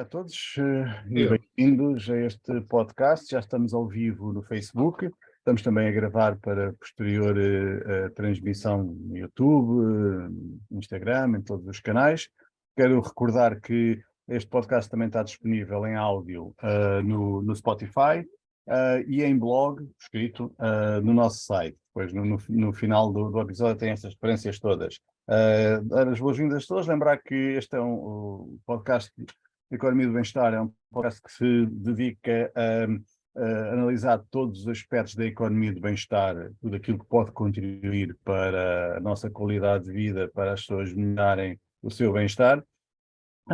dia a todos e Dia. bem-vindos a este podcast. Já estamos ao vivo no Facebook, estamos também a gravar para posterior transmissão no YouTube, Instagram, em todos os canais. Quero recordar que este podcast também está disponível em áudio no Spotify e em blog, escrito no nosso site. Depois, no final do episódio, tem estas referências todas. Dar as boas-vindas a todos, lembrar que este é um podcast de Economia do Bem-Estar, é um podcast que se dedica a analisar todos os aspectos da economia do bem-estar, tudo aquilo que pode contribuir para a nossa qualidade de vida, para as pessoas melhorarem o seu bem-estar.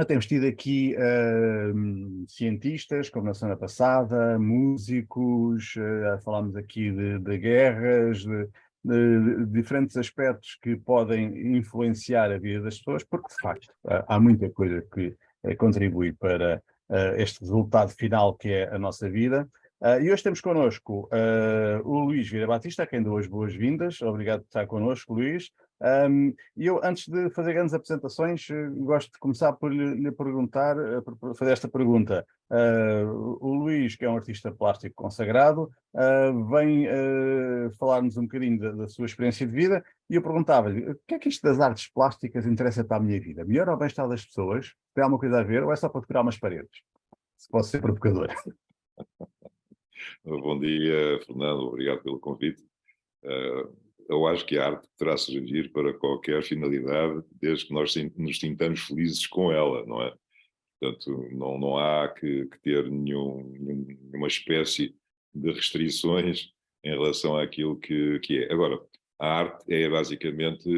Temos tido aqui cientistas, como na semana passada, músicos, falámos aqui de guerras, de diferentes aspectos que podem influenciar a vida das pessoas, porque de facto há muita coisa que contribui para este resultado final que é a nossa vida. E hoje temos connosco o Luís Vieira Batista, a quem dou as boas-vindas. Obrigado por estar connosco, Luís. E eu, antes de fazer grandes apresentações, gosto de começar por lhe perguntar, por fazer esta pergunta. O Luís, que é um artista plástico consagrado, vem falar-nos um bocadinho da sua experiência de vida, e eu perguntava-lhe, o que é que isto das artes plásticas interessa para a minha vida? Melhora o bem-estar das pessoas? Tem alguma coisa a ver, ou é só para decorar umas paredes? Se posso ser provocador. Bom dia, Fernando. Obrigado pelo convite. Eu acho que a arte poderá servir para qualquer finalidade, desde que nós nos sintamos felizes com ela, não é? Portanto, não há que ter nenhuma espécie de restrições em relação àquilo que é. Agora, a arte é basicamente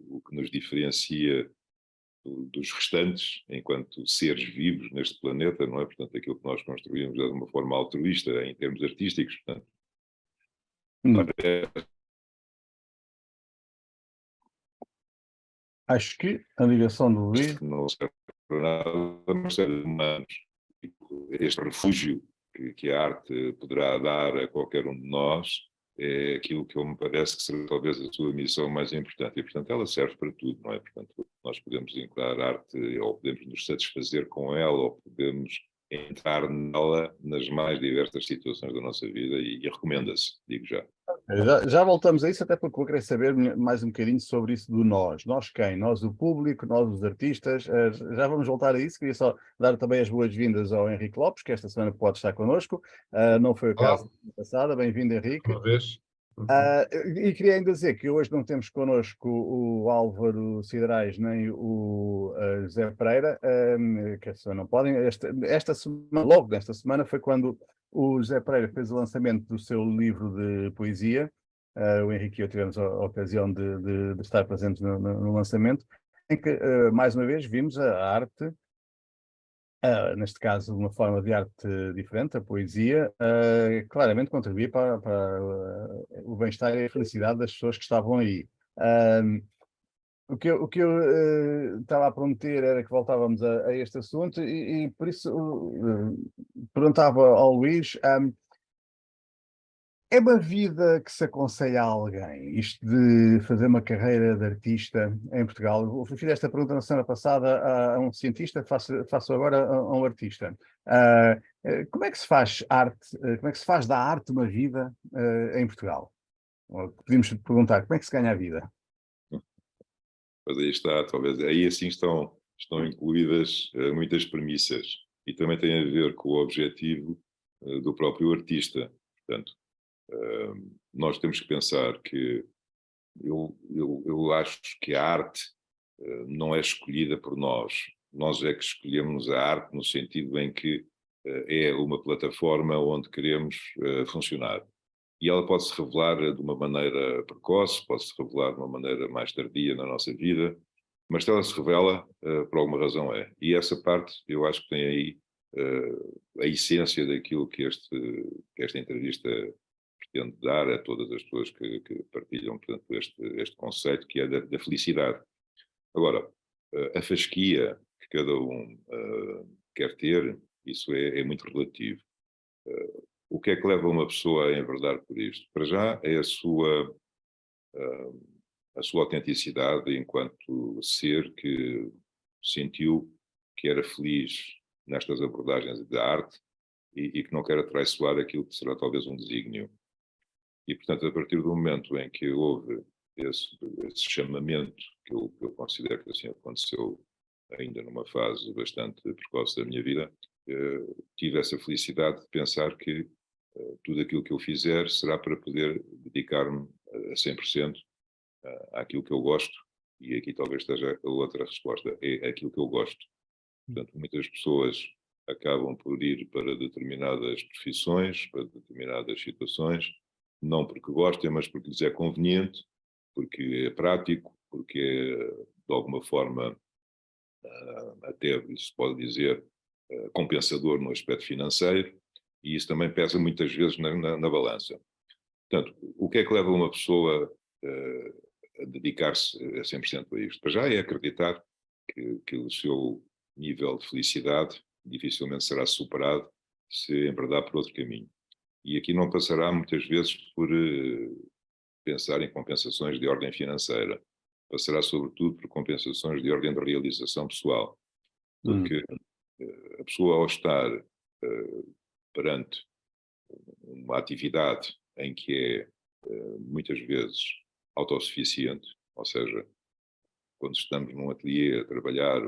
o que nos diferencia dos restantes, enquanto seres vivos neste planeta, não é? Portanto, aquilo que nós construímos é de uma forma altruísta, em termos artísticos, portanto. Acho que a ligação do Luís... Não serve para nada, mas serve humanos. Este refúgio que a arte poderá dar a qualquer um de nós é aquilo que me parece que será talvez a sua missão mais importante. E, portanto, ela serve para tudo, não é? Portanto, nós podemos encarar arte, ou podemos nos satisfazer com ela, ou podemos entrar nela nas mais diversas situações da nossa vida, e recomenda-se, digo já. Já voltamos a isso, até porque eu queria saber mais um bocadinho sobre isso do nós. Nós quem? Nós o público, nós os artistas. Já vamos voltar a isso. Queria só dar também as boas-vindas ao Henrique Lopes, que esta semana pode estar connosco. Não foi o caso da semana passada. Bem-vindo, Henrique. Uma vez. E queria ainda dizer que hoje não temos connosco o Álvaro Cidrais nem o José Pereira, que esta semana não podem. Esta semana, logo nesta semana, foi quando o José Pereira fez o lançamento do seu livro de poesia. O Henrique e eu tivemos a ocasião de estar presentes no lançamento, em que, mais uma vez, vimos a arte, neste caso uma forma de arte diferente, a poesia, claramente contribuir para o bem-estar e a felicidade das pessoas que estavam aí. O que eu estava a prometer era que voltávamos a este assunto, e por isso perguntava ao Luís, é uma vida que se aconselha a alguém, isto de fazer uma carreira de artista em Portugal? Eu fiz esta pergunta na semana passada a um cientista, faço agora a um artista. Como é que se faz arte, como é que se faz da arte uma vida em Portugal? Podíamos perguntar, como é que se ganha a vida? Mas aí está, talvez, aí assim estão incluídas muitas premissas, e também tem a ver com o objetivo do próprio artista. Portanto, nós temos que pensar que eu acho que a arte não é escolhida por nós é que escolhemos a arte no sentido em que é uma plataforma onde queremos funcionar. E ela pode-se revelar de uma maneira precoce, pode-se revelar de uma maneira mais tardia na nossa vida, mas se ela se revela, por alguma razão é. E essa parte, eu acho que tem aí a essência daquilo que esta entrevista pretende dar a todas as pessoas que partilham, portanto, este conceito que é da felicidade. Agora, a fasquia que cada um quer ter, isso é muito relativo. O que é que leva uma pessoa a enverdar por isto? Para já é a sua autenticidade enquanto ser que sentiu que era feliz nestas abordagens da arte e que não quer atraiçoar aquilo que será talvez um desígnio. E, portanto, a partir do momento em que houve esse chamamento, que eu considero que assim aconteceu ainda numa fase bastante precoce da minha vida, tive essa felicidade de pensar que tudo aquilo que eu fizer será para poder dedicar-me a 100% àquilo que eu gosto, e aqui talvez esteja a outra resposta, é aquilo que eu gosto. Portanto, muitas pessoas acabam por ir para determinadas profissões, para determinadas situações, não porque gostem, mas porque lhes é conveniente, porque é prático, porque é, de alguma forma, até se pode dizer, compensador no aspecto financeiro, e isso também pesa muitas vezes na balança. Portanto, o que é que leva uma pessoa a dedicar-se a 100% a isto? Para já é acreditar que o seu nível de felicidade dificilmente será superado se enverdar por outro caminho. E aqui não passará muitas vezes por pensar em compensações de ordem financeira. Passará sobretudo por compensações de ordem de realização pessoal. Porque a pessoa, ao estar perante uma atividade em que é muitas vezes autossuficiente, ou seja, quando estamos num ateliê a trabalhar,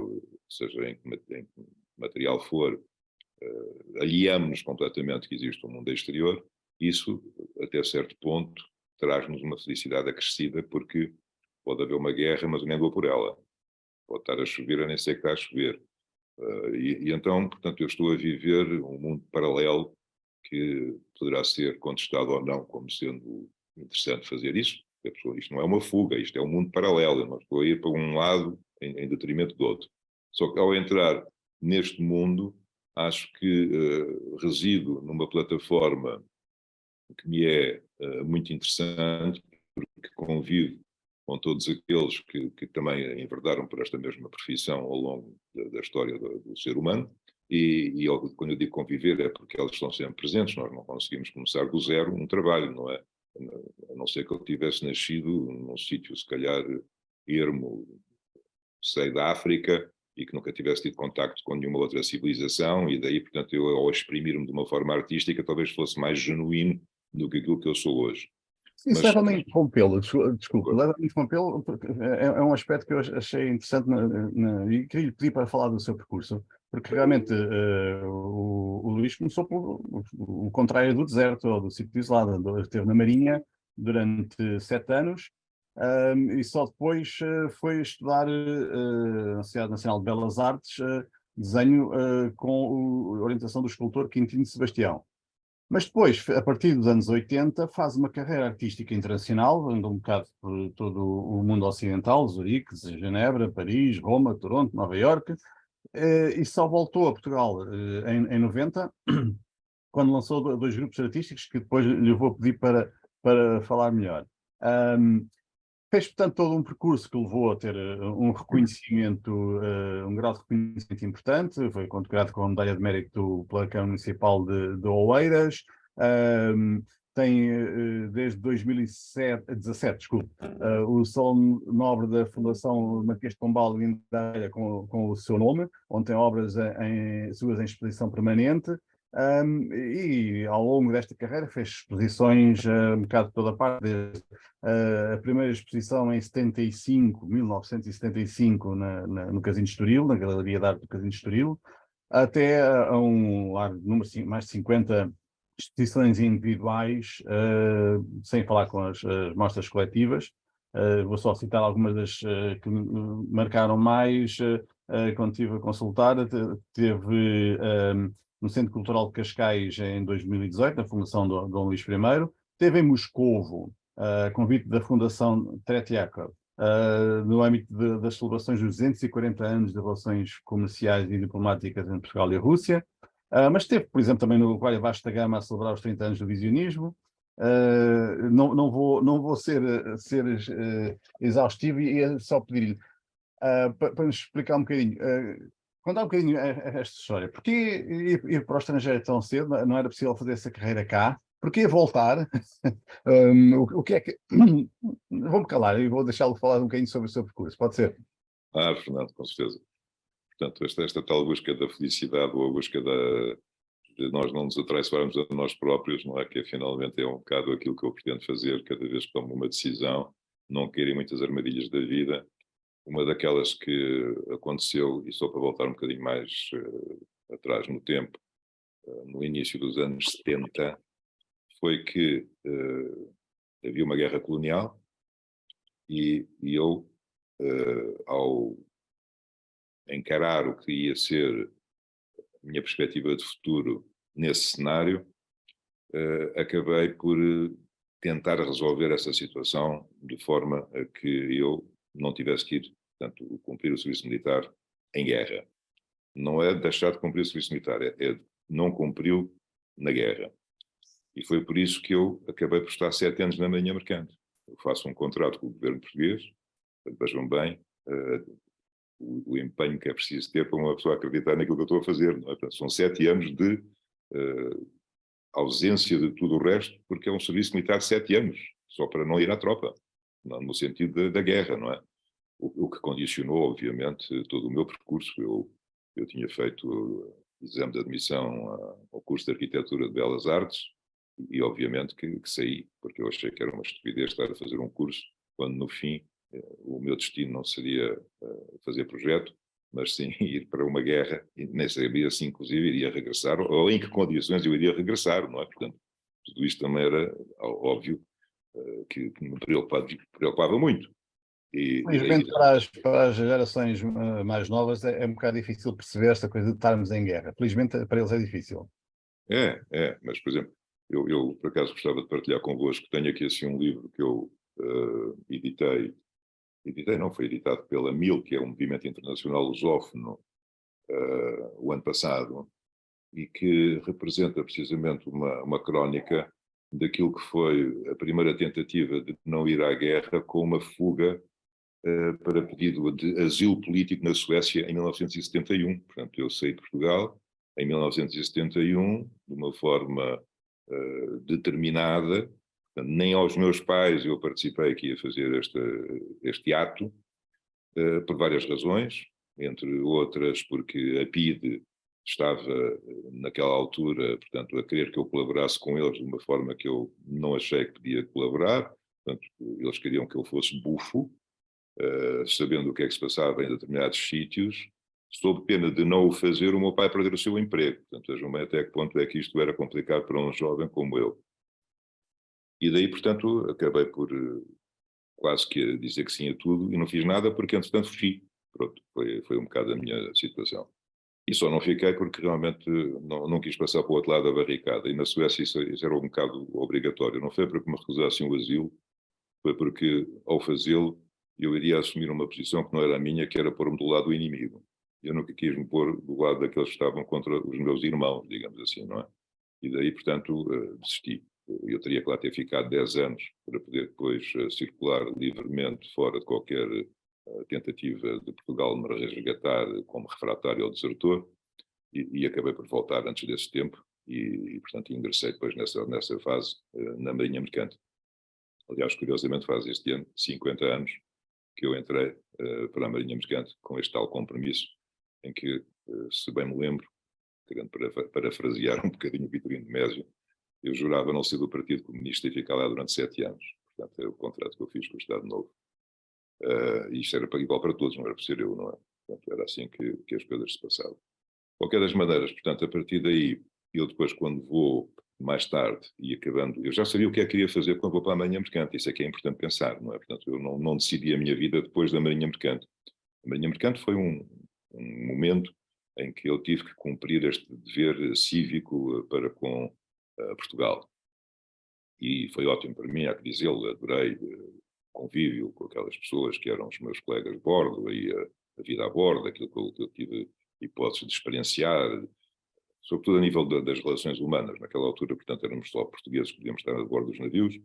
seja em que material for, aliamos-nos completamente que existe um mundo exterior, isso, até certo ponto, traz-nos uma felicidade acrescida, porque pode haver uma guerra, mas eu nem vou por ela. Pode estar a chover, eu nem sei que está a chover. E então, portanto, eu estou a viver um mundo paralelo que poderá ser contestado ou não como sendo interessante fazer isso. Isto não é uma fuga, isto é um mundo paralelo. Eu não estou a ir para um lado em detrimento do outro. Só que ao entrar neste mundo, acho que resido numa plataforma que me é muito interessante, porque convivo com todos aqueles que também enverdaram por esta mesma profissão ao longo da história do ser humano, e quando eu digo conviver é porque elas estão sempre presentes, nós não conseguimos começar do zero um trabalho, não é? A não ser que eu tivesse nascido num sítio, se calhar, ermo, sei, da África, e que nunca tivesse tido contacto com nenhuma outra civilização, e daí, portanto, eu, ao exprimir-me de uma forma artística, talvez fosse mais genuíno do que aquilo que eu sou hoje. Isso leva-me a interrompê-lo, desculpe, leva-me a interrompê-lo, porque é um aspecto que eu achei interessante e queria lhe pedir para falar do seu percurso, porque realmente o Luís começou o contrário do deserto, ou do sítio isolado, esteve na Marinha durante 7 anos, e só depois foi estudar na Sociedade Nacional de Belas Artes desenho com a orientação do escultor Quintino Sebastião. Mas depois, a partir dos anos 80, faz uma carreira artística internacional, andou um bocado por todo o mundo ocidental, Zurique, Genebra, Paris, Roma, Toronto, Nova Iorque, e só voltou a Portugal em 90, quando lançou 2 grupos artísticos, que depois lhe vou pedir para falar melhor. Fez, portanto, todo um percurso que levou a ter um reconhecimento, um grau de reconhecimento importante. Foi condecorado com a Medalha de Mérito pela Câmara Municipal de Oeiras. Tem, desde 2017, desculpe, o Salão Nobre da Fundação Marquês de Pombal linda com o seu nome, onde tem obras suas em exposição permanente. E ao longo desta carreira fez exposições um bocado de toda a parte, desde a primeira exposição em 1975, no Casino de Estoril, na Galeria de Arte do Casino de Estoril, até a um número mais de 50 exposições individuais, sem falar com as mostras coletivas. Vou só citar algumas das que me marcaram mais, quando estive a consultar. Teve no Centro Cultural de Cascais em 2018, na Fundação Dom Luís I. Teve em Moscovo, convite da Fundação Tretiakov, no âmbito das celebrações dos 240 anos de relações comerciais e diplomáticas entre Portugal e a Rússia. Mas esteve, por exemplo, também no Vale Vasta Gama a celebrar os 30 anos do visionismo. Não vou ser exaustivo e é só pedir-lhe para nos explicar um bocadinho, contar um bocadinho esta história. Porquê ir para o estrangeiro tão cedo? Não era possível fazer essa carreira cá? Porquê voltar? O que é que... Vou-me calar e vou deixá-lo falar um bocadinho sobre o seu percurso, pode ser? Fernando, com certeza. Portanto, esta tal busca da felicidade ou a busca de nós não nos atraiçoarmos a nós próprios, não é? Que finalmente é um bocado aquilo que eu pretendo fazer cada vez que tomo uma decisão, não cair em muitas armadilhas da vida. Uma daquelas que aconteceu, e só para voltar um bocadinho mais atrás no tempo, no início dos anos 70, foi que havia uma guerra colonial e eu, ao encarar o que ia ser a minha perspectiva de futuro nesse cenário, acabei por tentar resolver essa situação de forma a que eu não tivesse que ir, portanto, cumprir o serviço militar em guerra. Não é deixar de cumprir o serviço militar, é não cumpriu na guerra. E foi por isso que eu acabei por estar 7 anos na Marinha Mercante. Eu faço um contrato com o governo português, vejam bem, o empenho que é preciso ter para uma pessoa acreditar naquilo que eu estou a fazer. Não é? Portanto, são 7 anos de ausência de tudo o resto, porque é um serviço militar de 7 anos, só para não ir à tropa, no sentido da guerra, não é? O que condicionou, obviamente, todo o meu percurso. Eu tinha feito exame de admissão ao curso de Arquitetura de Belas Artes e obviamente, que saí, porque eu achei que era uma estupidez estar a fazer um curso, quando no fim o meu destino não seria fazer projeto, mas sim ir para uma guerra, e nem sabia se inclusive iria regressar, ou em que condições eu iria regressar, não é? Portanto, tudo isto também era óbvio que me preocupava muito. Felizmente para as gerações mais novas é um bocado difícil perceber esta coisa de estarmos em guerra. Felizmente para eles é difícil. Mas por exemplo, eu por acaso gostava de partilhar convosco, tenho aqui assim um livro que eu editei não, foi editado pela MIL, que é um movimento internacional lusófono, o ano passado, e que representa precisamente uma crónica daquilo que foi a primeira tentativa de não ir à guerra com uma fuga para pedido de asilo político na Suécia em 1971. Portanto, eu saí de Portugal em 1971 de uma forma determinada. Portanto, nem aos meus pais eu participei que ia fazer este ato, por várias razões, entre outras porque a PIDE estava naquela altura, portanto, a querer que eu colaborasse com eles de uma forma que eu não achei que podia colaborar. Portanto, eles queriam que eu fosse bufo, sabendo o que é que se passava em determinados sítios, sob pena de não o fazer, o meu pai perder o seu emprego. Portanto, vejam bem até que ponto é que isto era complicado para um jovem como eu. E daí, portanto, acabei por quase que dizer que sim a tudo e não fiz nada porque, entretanto, fugi. Pronto, foi um bocado a minha situação. E só não fiquei porque realmente não quis passar para o outro lado da barricada. E na Suécia isso era um bocado obrigatório. Não foi porque me recusassem o asilo, foi porque, ao fazê-lo, eu iria assumir uma posição que não era a minha, que era pôr-me do lado do inimigo. Eu nunca quis me pôr do lado daqueles que estavam contra os meus irmãos, digamos assim, não é? E daí, portanto, desisti. Eu teria que lá ter ficado 10 anos para poder depois circular livremente fora de qualquer tentativa de Portugal me resgatar como refratário ou desertor, e acabei por voltar antes desse tempo e portanto, ingressei depois nessa fase na Marinha Mercante. Aliás, curiosamente, faz este ano 50 anos que eu entrei para a Marinha Mercante com este tal compromisso, em que, se bem me lembro, querendo parafrasear um bocadinho o Vitorino de Mésio, eu jurava não ser do Partido Comunista e ficar lá durante 7 anos. Portanto, é o contrato que eu fiz com o Estado Novo. E isto era igual para todos, não era por ser eu, não é? Portanto, era assim que as coisas se passavam. De qualquer das maneiras, portanto, a partir daí, eu depois, quando vou mais tarde e acabando, eu já sabia o que é que queria fazer quando vou para a Marinha Mercante. Isso é que é importante pensar, não é? Portanto, eu não decidi a minha vida depois da Marinha Mercante. A Marinha Mercante foi um momento em que eu tive que cumprir este dever cívico para com Portugal. E foi ótimo para mim, há que dizê-lo, adorei convívio com aquelas pessoas que eram os meus colegas de bordo, aí a vida a bordo, aquilo que eu tive hipótese de experienciar, sobretudo a nível das relações humanas. Naquela altura, portanto, éramos só portugueses que podíamos estar a bordo dos navios,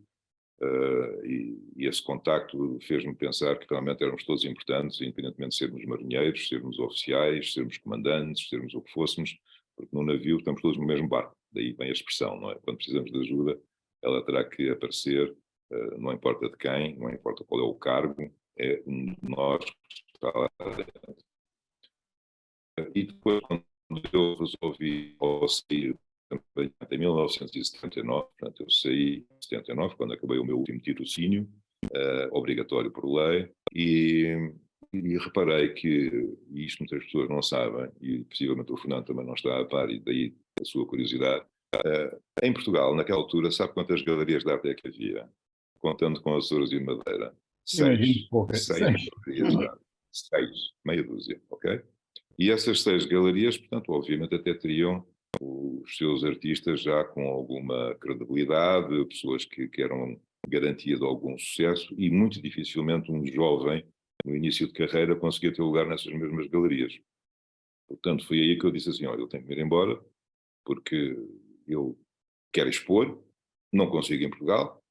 e esse contacto fez-me pensar que realmente éramos todos importantes, independentemente de sermos marinheiros, sermos oficiais, sermos comandantes, sermos o que fôssemos, porque no navio estamos todos no mesmo barco. Daí vem a expressão, não é? Quando precisamos de ajuda, ela terá que aparecer, não importa de quem, não importa qual é o cargo, é um de nós que está lá dentro. E depois, quando eu resolvi ao sair também em 1979, portanto, eu saí em 79, quando acabei o meu último tirocínio, obrigatório por lei, e reparei que, e isto muitas pessoas não sabem, e possivelmente o Fernando também não está a par, e daí a sua curiosidade, em Portugal, naquela altura, sabe quantas galerias de arte é que havia? Contando com Açores e Madeira. Imagino Seis. pouca. Seis galerias de arte. Seis. Meia dúzia, ok? E essas seis galerias, portanto, obviamente até teriam os seus artistas já com alguma credibilidade, pessoas que eram garantia de algum sucesso, e muito dificilmente um jovem, no início de carreira, conseguia ter lugar nessas mesmas galerias. Portanto, foi aí que eu disse assim, olha, eu tenho que ir embora, porque eu quero expor, não consigo em Portugal,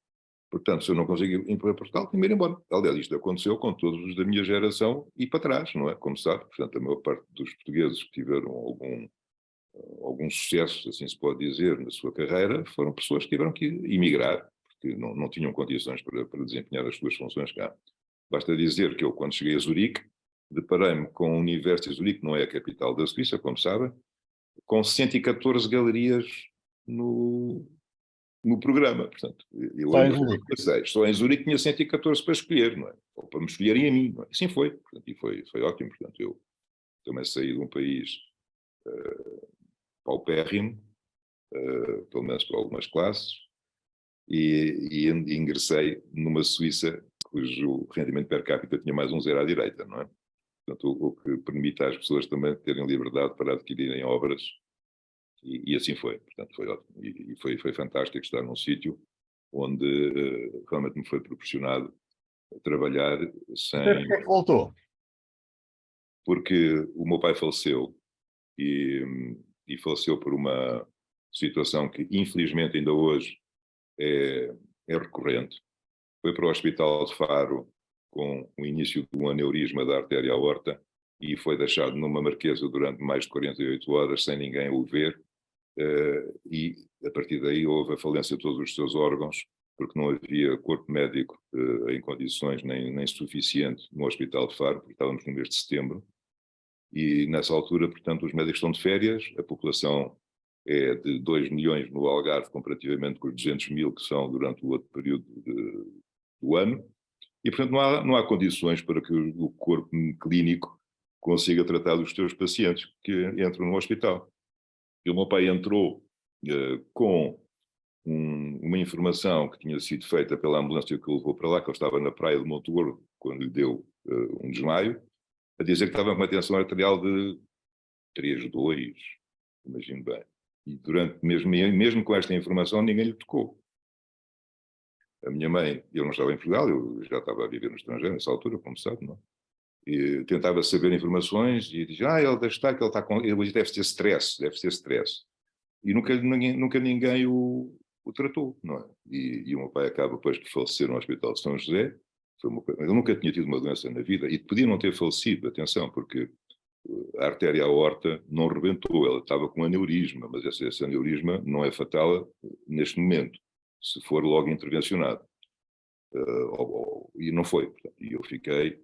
portanto, se eu não consigo ir para Portugal, tenho que ir embora. Aliás, isto aconteceu com todos os da minha geração e para trás, não é? Como sabe, portanto, a maior parte dos portugueses que tiveram algum sucesso, assim se pode dizer, na sua carreira, foram pessoas que tiveram que emigrar, porque não tinham condições para desempenhar as suas funções cá. Basta dizer que eu, quando cheguei a Zurique, deparei-me com a Universidade de Zurique, não é a capital da Suíça, como sabem, com 114 galerias no programa. Portanto, eu Só em ainda Zurique. só em Zurique tinha 114 para escolher, não é? Ou para me escolherem a mim, não é? Assim foi. Portanto, e foi ótimo. Portanto, eu também saí de um país paupérrimo, pelo menos para algumas classes, e ingressei numa Suíça cujo rendimento per capita tinha mais um zero à direita, não é? Portanto, o que permite às pessoas também terem liberdade para adquirirem obras, e assim foi. Portanto, foi ótimo. E foi fantástico estar num sítio onde realmente me foi proporcionado trabalhar Até sem... porque é que voltou? Porque o meu pai faleceu, e, e faleceu por uma situação que infelizmente ainda hoje é recorrente. Foi para o Hospital de Faro com o início de um aneurisma da artéria aorta e foi deixado numa marquesa durante mais de 48 horas sem ninguém o ver, e a partir daí houve a falência de todos os seus órgãos, porque não havia corpo médico em condições nem suficiente no Hospital de Faro, porque estávamos no mês de setembro, e nessa altura, portanto, os médicos estão de férias, a população é de 2 milhões no Algarve, comparativamente com os 200 mil que são durante o outro período do ano, e, portanto, não há condições para que o corpo clínico consiga tratar dos seus pacientes que entram no hospital. E o meu pai entrou com uma informação que tinha sido feita pela ambulância que o levou para lá, que ele estava na praia de Monteouro, quando lhe deu um desmaio, a dizer que estava com uma tensão arterial de 3,2, imagino bem. E mesmo com esta informação, ninguém lhe tocou. A minha mãe, eu não estava em Portugal, eu já estava a viver no estrangeiro nessa altura, como sabe, não é? E tentava saber informações e dizia, ele deve estar, que ele está com... Ele deve ter stress, deve ter stress. E nunca ninguém o tratou, não é? E o meu pai acaba depois de falecer no Hospital de São José. Ele nunca tinha tido uma doença na vida e podia não ter falecido, atenção, porque a artéria aorta não rebentou, ela estava com aneurisma, mas esse aneurisma não é fatal neste momento, se for logo intervencionado. E não foi. Portanto, e eu fiquei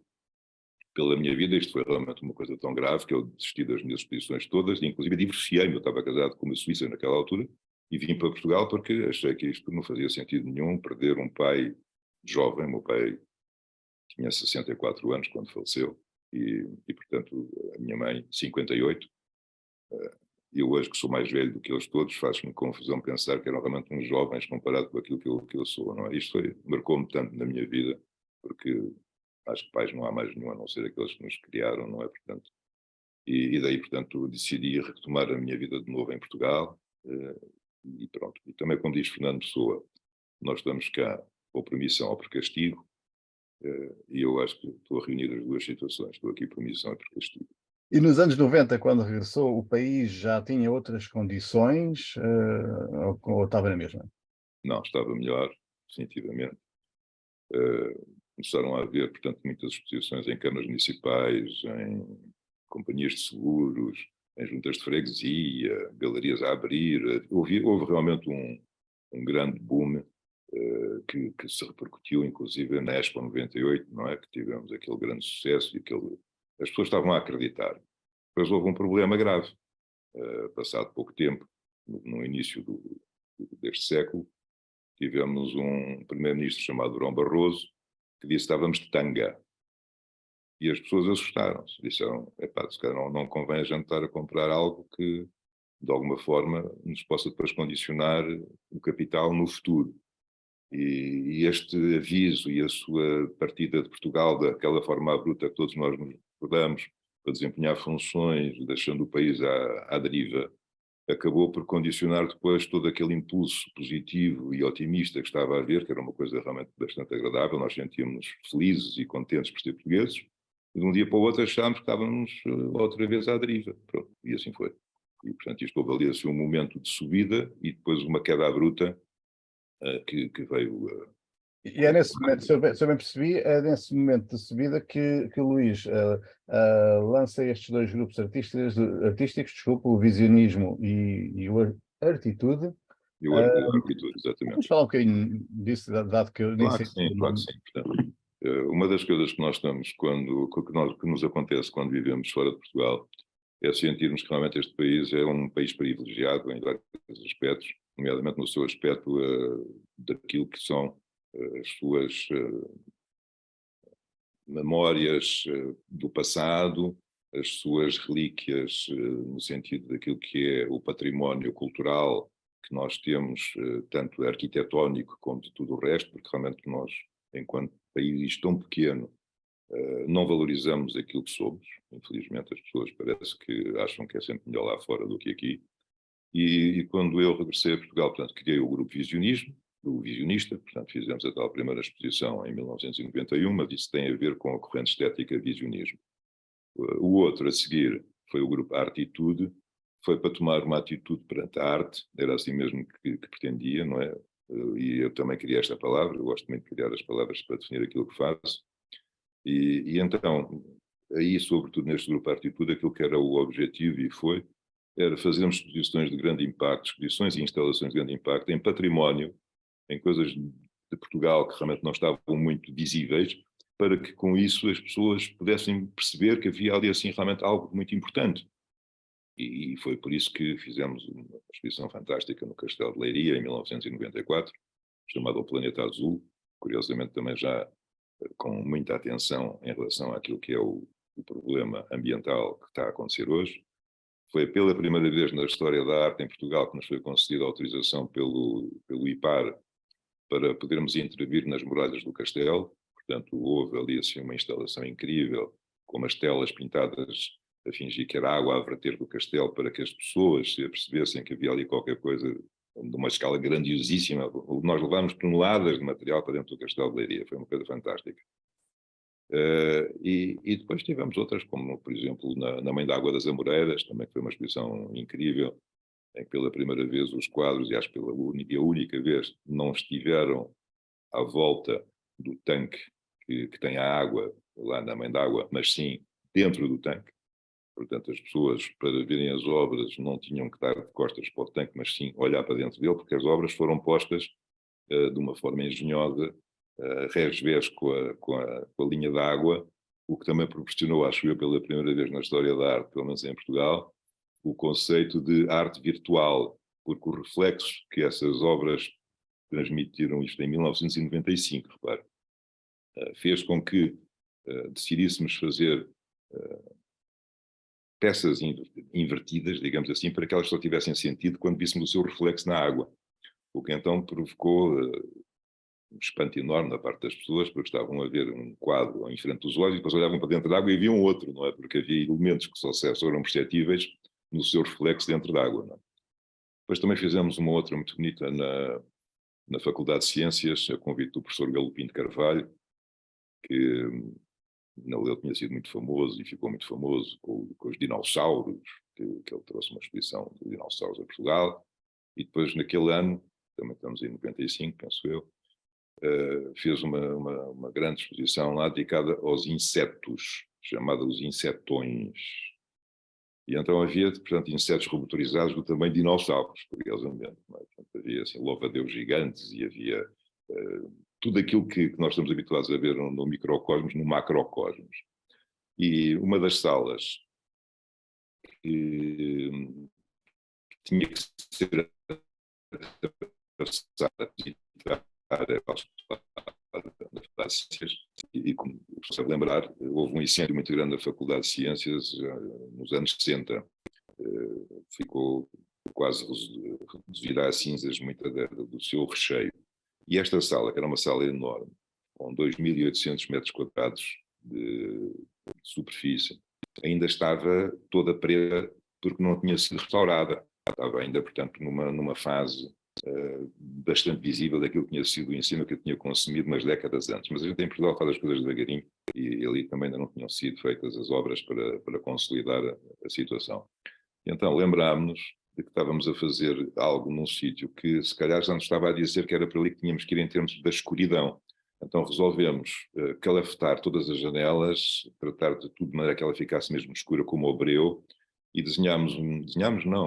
pela minha vida, isto foi realmente uma coisa tão grave que eu desisti das minhas expedições todas, e inclusive divorciei-me, eu estava casado com uma suíça naquela altura, e vim para Portugal porque achei que isto não fazia sentido nenhum, perder um pai jovem. Meu pai tinha 64 anos quando faleceu, e portanto a minha mãe 58. Eu hoje, que sou mais velho do que eles todos, faz-me confusão pensar que eram realmente uns jovens comparado com aquilo que eu sou, não é? Isto marcou-me tanto na minha vida, porque acho que pais não há mais nenhum, a não ser aqueles que nos criaram, não é? Portanto, e daí, portanto, decidi retomar a minha vida de novo em Portugal, e pronto. E também, como diz Fernando Pessoa, nós estamos cá por permissão ou por castigo, e eu acho que estou a reunir as duas situações, estou aqui por missão e por castigo. E nos anos 90, quando regressou, o país já tinha outras condições, ou estava na mesma? Não, estava melhor, definitivamente. Começaram a haver, portanto, muitas exposições em câmaras municipais, em companhias de seguros, em juntas de freguesia, galerias a abrir. Houve realmente um grande boom que se repercutiu, inclusive, na Expo 98, não é? Que tivemos aquele grande sucesso e as pessoas estavam a acreditar. Depois houve um problema grave. Passado pouco tempo, no início deste século, tivemos um primeiro-ministro chamado Durão Barroso, que disse que estávamos de tanga. E as pessoas assustaram-se. Disseram, epá, se calhar não convém a gente estar a comprar algo que, de alguma forma, nos possa depois condicionar o capital no futuro. E este aviso e a sua partida de Portugal daquela forma bruta que todos nós nos recordamos, para desempenhar funções, deixando o país à deriva, acabou por condicionar depois todo aquele impulso positivo e otimista que estava a haver, que era uma coisa realmente bastante agradável. Nós sentíamos felizes e contentes por ser portugueses, e de um dia para o outro achámos que estávamos outra vez à deriva. Pronto, e assim foi. E, portanto, isto houve ali assim um momento de subida e depois uma queda à bruta que veio... E é nesse momento, se eu bem percebi, é nesse momento de subida que o Luís lança estes dois grupos artísticos, desculpa, o Visionismo e o Artitude. E o Artitude, exatamente. Vamos falar um bocadinho disso, dado que eu nem sei. Claro que sim. Portanto, uma das coisas que nós estamos, que nos acontece quando vivemos fora de Portugal, é sentirmos que realmente este país é um país privilegiado em vários aspectos, nomeadamente no seu aspecto daquilo que são as suas memórias do passado, as suas relíquias no sentido daquilo que é o património cultural que nós temos, tanto arquitetónico como de tudo o resto, porque realmente nós, enquanto país tão pequeno, não valorizamos aquilo que somos. Infelizmente as pessoas parece que acham que é sempre melhor lá fora do que aqui. E quando eu regressei a Portugal, portanto, criei o grupo Visionismo, do Visionista, portanto, fizemos a tal primeira exposição em 1991, mas isso tem a ver com a corrente estética Visionismo. O outro, a seguir, foi o grupo Artitude, foi para tomar uma atitude perante a arte, era assim mesmo que pretendia, não é? E eu também queria esta palavra, eu gosto muito de criar as palavras para definir aquilo que faço. E então, aí, sobretudo neste grupo Artitude, aquilo que era o objetivo e foi, era fazermos exposições de grande impacto, exposições e instalações de grande impacto em património, em coisas de Portugal que realmente não estavam muito visíveis, para que com isso as pessoas pudessem perceber que havia ali assim realmente algo muito importante. E foi por isso que fizemos uma exposição fantástica no Castelo de Leiria, em 1994, chamada O Planeta Azul, curiosamente também já com muita atenção em relação àquilo que é o problema ambiental que está a acontecer hoje. Foi pela primeira vez na história da arte em Portugal que nos foi concedida a autorização pelo IPAR para podermos intervir nas muralhas do castelo. Portanto, houve ali assim uma instalação incrível, com umas telas pintadas a fingir que era água a verter do castelo, para que as pessoas se apercebessem que havia ali qualquer coisa de uma escala grandiosíssima. Nós levámos toneladas de material para dentro do Castelo de Leiria, foi uma coisa fantástica. E depois tivemos outras, como por exemplo na Mãe da Água das Amoreiras, também foi uma exposição incrível, em que pela primeira vez os quadros, e acho que pela única vez, não estiveram à volta do tanque que tem a água lá na Mãe da Água, mas sim dentro do tanque. Portanto, as pessoas, para verem as obras, não tinham que estar de costas para o tanque, mas sim olhar para dentro dele, porque as obras foram postas de uma forma engenhosa, rés com a linha d'água, o que também proporcionou, acho eu, pela primeira vez na história da arte, pelo menos em Portugal, o conceito de arte virtual, porque o reflexo que essas obras transmitiram, isto em 1995, repare, fez com que decidíssemos fazer peças invertidas, digamos assim, para que elas só tivessem sentido quando víssemos o seu reflexo na água, o que então provocou um espanto enorme da parte das pessoas, porque estavam a ver um quadro em frente dos olhos e depois olhavam para dentro da água e viam outro, não é? Porque havia elementos que só eram perceptíveis no seu reflexo dentro da água, não é? Depois também fizemos uma outra muito bonita na Faculdade de Ciências, a convite do professor Galopim de Carvalho, que ele tinha sido muito famoso e ficou muito famoso com os dinossauros, que ele trouxe uma exposição de dinossauros a Portugal, e depois naquele ano, também estamos em 95, penso eu, fez uma grande exposição lá dedicada aos insetos, chamada Os Insetões. E então havia, portanto, insetos robotorizados do tamanho de dinossauros, curiosamente. Não é? Portanto, havia assim, louva-a-Deus gigantes e havia tudo aquilo que nós estamos habituados a ver no microcosmos, no macrocosmos. E uma das salas tinha que ser passada a ciências, e como se lembrar, houve um incêndio muito grande na Faculdade de Ciências nos anos 60, ficou quase reduzida a cinzas muita do seu recheio. E esta sala, que era uma sala enorme, com 2.800 metros quadrados de superfície, ainda estava toda preta porque não tinha sido restaurada. Estava ainda, portanto, numa fase bastante visível daquilo que tinha sido o ensino que eu tinha consumido umas décadas antes. Mas a gente em Portugal faz as coisas devagarinho e ali também ainda não tinham sido feitas as obras para consolidar a situação. Então lembrámos-nos de que estávamos a fazer algo num sítio que se calhar já nos estava a dizer que era para ali que tínhamos que ir em termos da escuridão. Então resolvemos calafetar todas as janelas, tratar de tudo de maneira que ela ficasse mesmo escura como o breu, e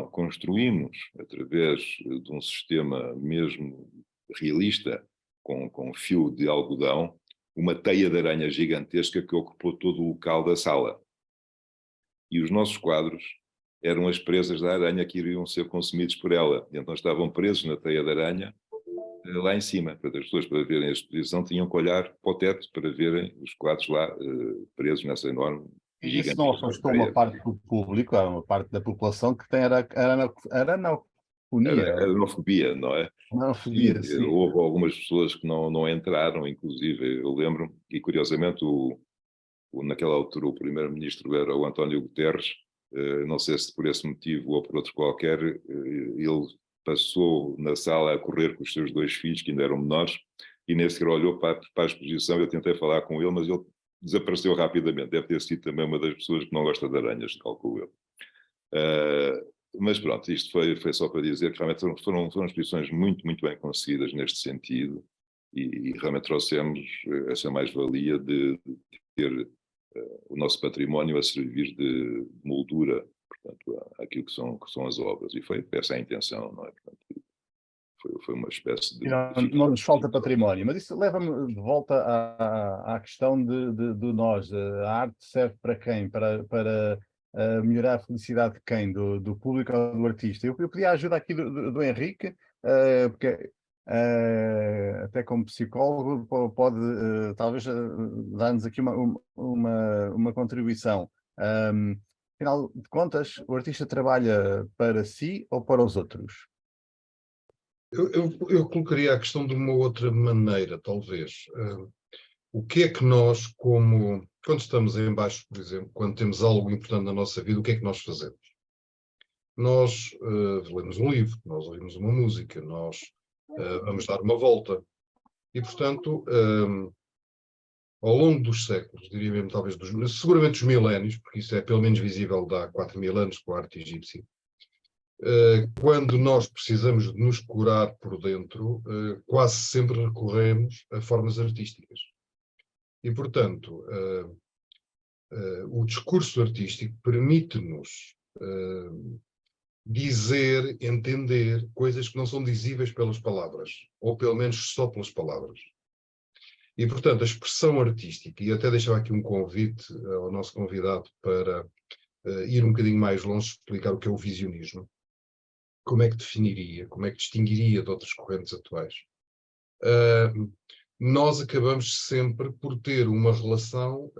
construímos, através de um sistema mesmo realista, com fio de algodão, uma teia de aranha gigantesca que ocupou todo o local da sala. E os nossos quadros eram as presas da aranha que iriam ser consumidos por ela. E então estavam presos na teia de aranha, lá em cima. Portanto, as pessoas, para verem a exposição, tinham que olhar para o teto para verem os quadros lá presos nessa enorme E isso não assustou uma parte do público, uma parte da população que tem aranofonia. Aranofobia, não é? Aranofonia, sim. Houve algumas pessoas que não entraram, inclusive, eu lembro, e curiosamente, naquela altura, o primeiro-ministro era o António Guterres. Não sei se por esse motivo ou por outro qualquer, ele passou na sala a correr com os seus 2 filhos, que ainda eram menores, e nesse que olhou para a exposição. Eu tentei falar com ele, mas ele desapareceu rapidamente. Deve ter sido também uma das pessoas que não gosta de aranhas, calculo eu. Mas pronto, isto foi só para dizer que realmente foram exposições muito, muito bem conseguidas neste sentido, e realmente trouxemos essa mais-valia de ter o nosso património a servir de moldura, portanto, àquilo que são as obras, e foi essa a intenção, não é? Portanto, foi uma espécie de... Não nos falta património, mas isso leva-me de volta à questão de nós. A arte serve para quem? Para melhorar a felicidade de quem? Do público ou do artista? Eu pedi a ajuda aqui do Henrique, porque até como psicólogo pode talvez dar-nos aqui uma contribuição. Afinal de contas, o artista trabalha para si ou para os outros? Eu colocaria a questão de uma outra maneira, talvez. O que é que nós, quando estamos em baixo, por exemplo, quando temos algo importante na nossa vida, o que é que nós fazemos? Nós lemos um livro, nós ouvimos uma música, nós vamos dar uma volta. E, portanto, ao longo dos séculos, diria mesmo talvez seguramente dos milénios, porque isso é pelo menos visível de há 4.000 anos com a arte egípcia, quando nós precisamos de nos curar por dentro, quase sempre recorremos a formas artísticas. E, portanto, o discurso artístico permite-nos dizer, entender coisas que não são dizíveis pelas palavras, ou pelo menos só pelas palavras. E, portanto, a expressão artística, e até deixava aqui um convite ao nosso convidado para ir um bocadinho mais longe, explicar o que é o visionismo. Como é que definiria, como é que distinguiria de outras correntes atuais? Nós acabamos sempre por ter uma relação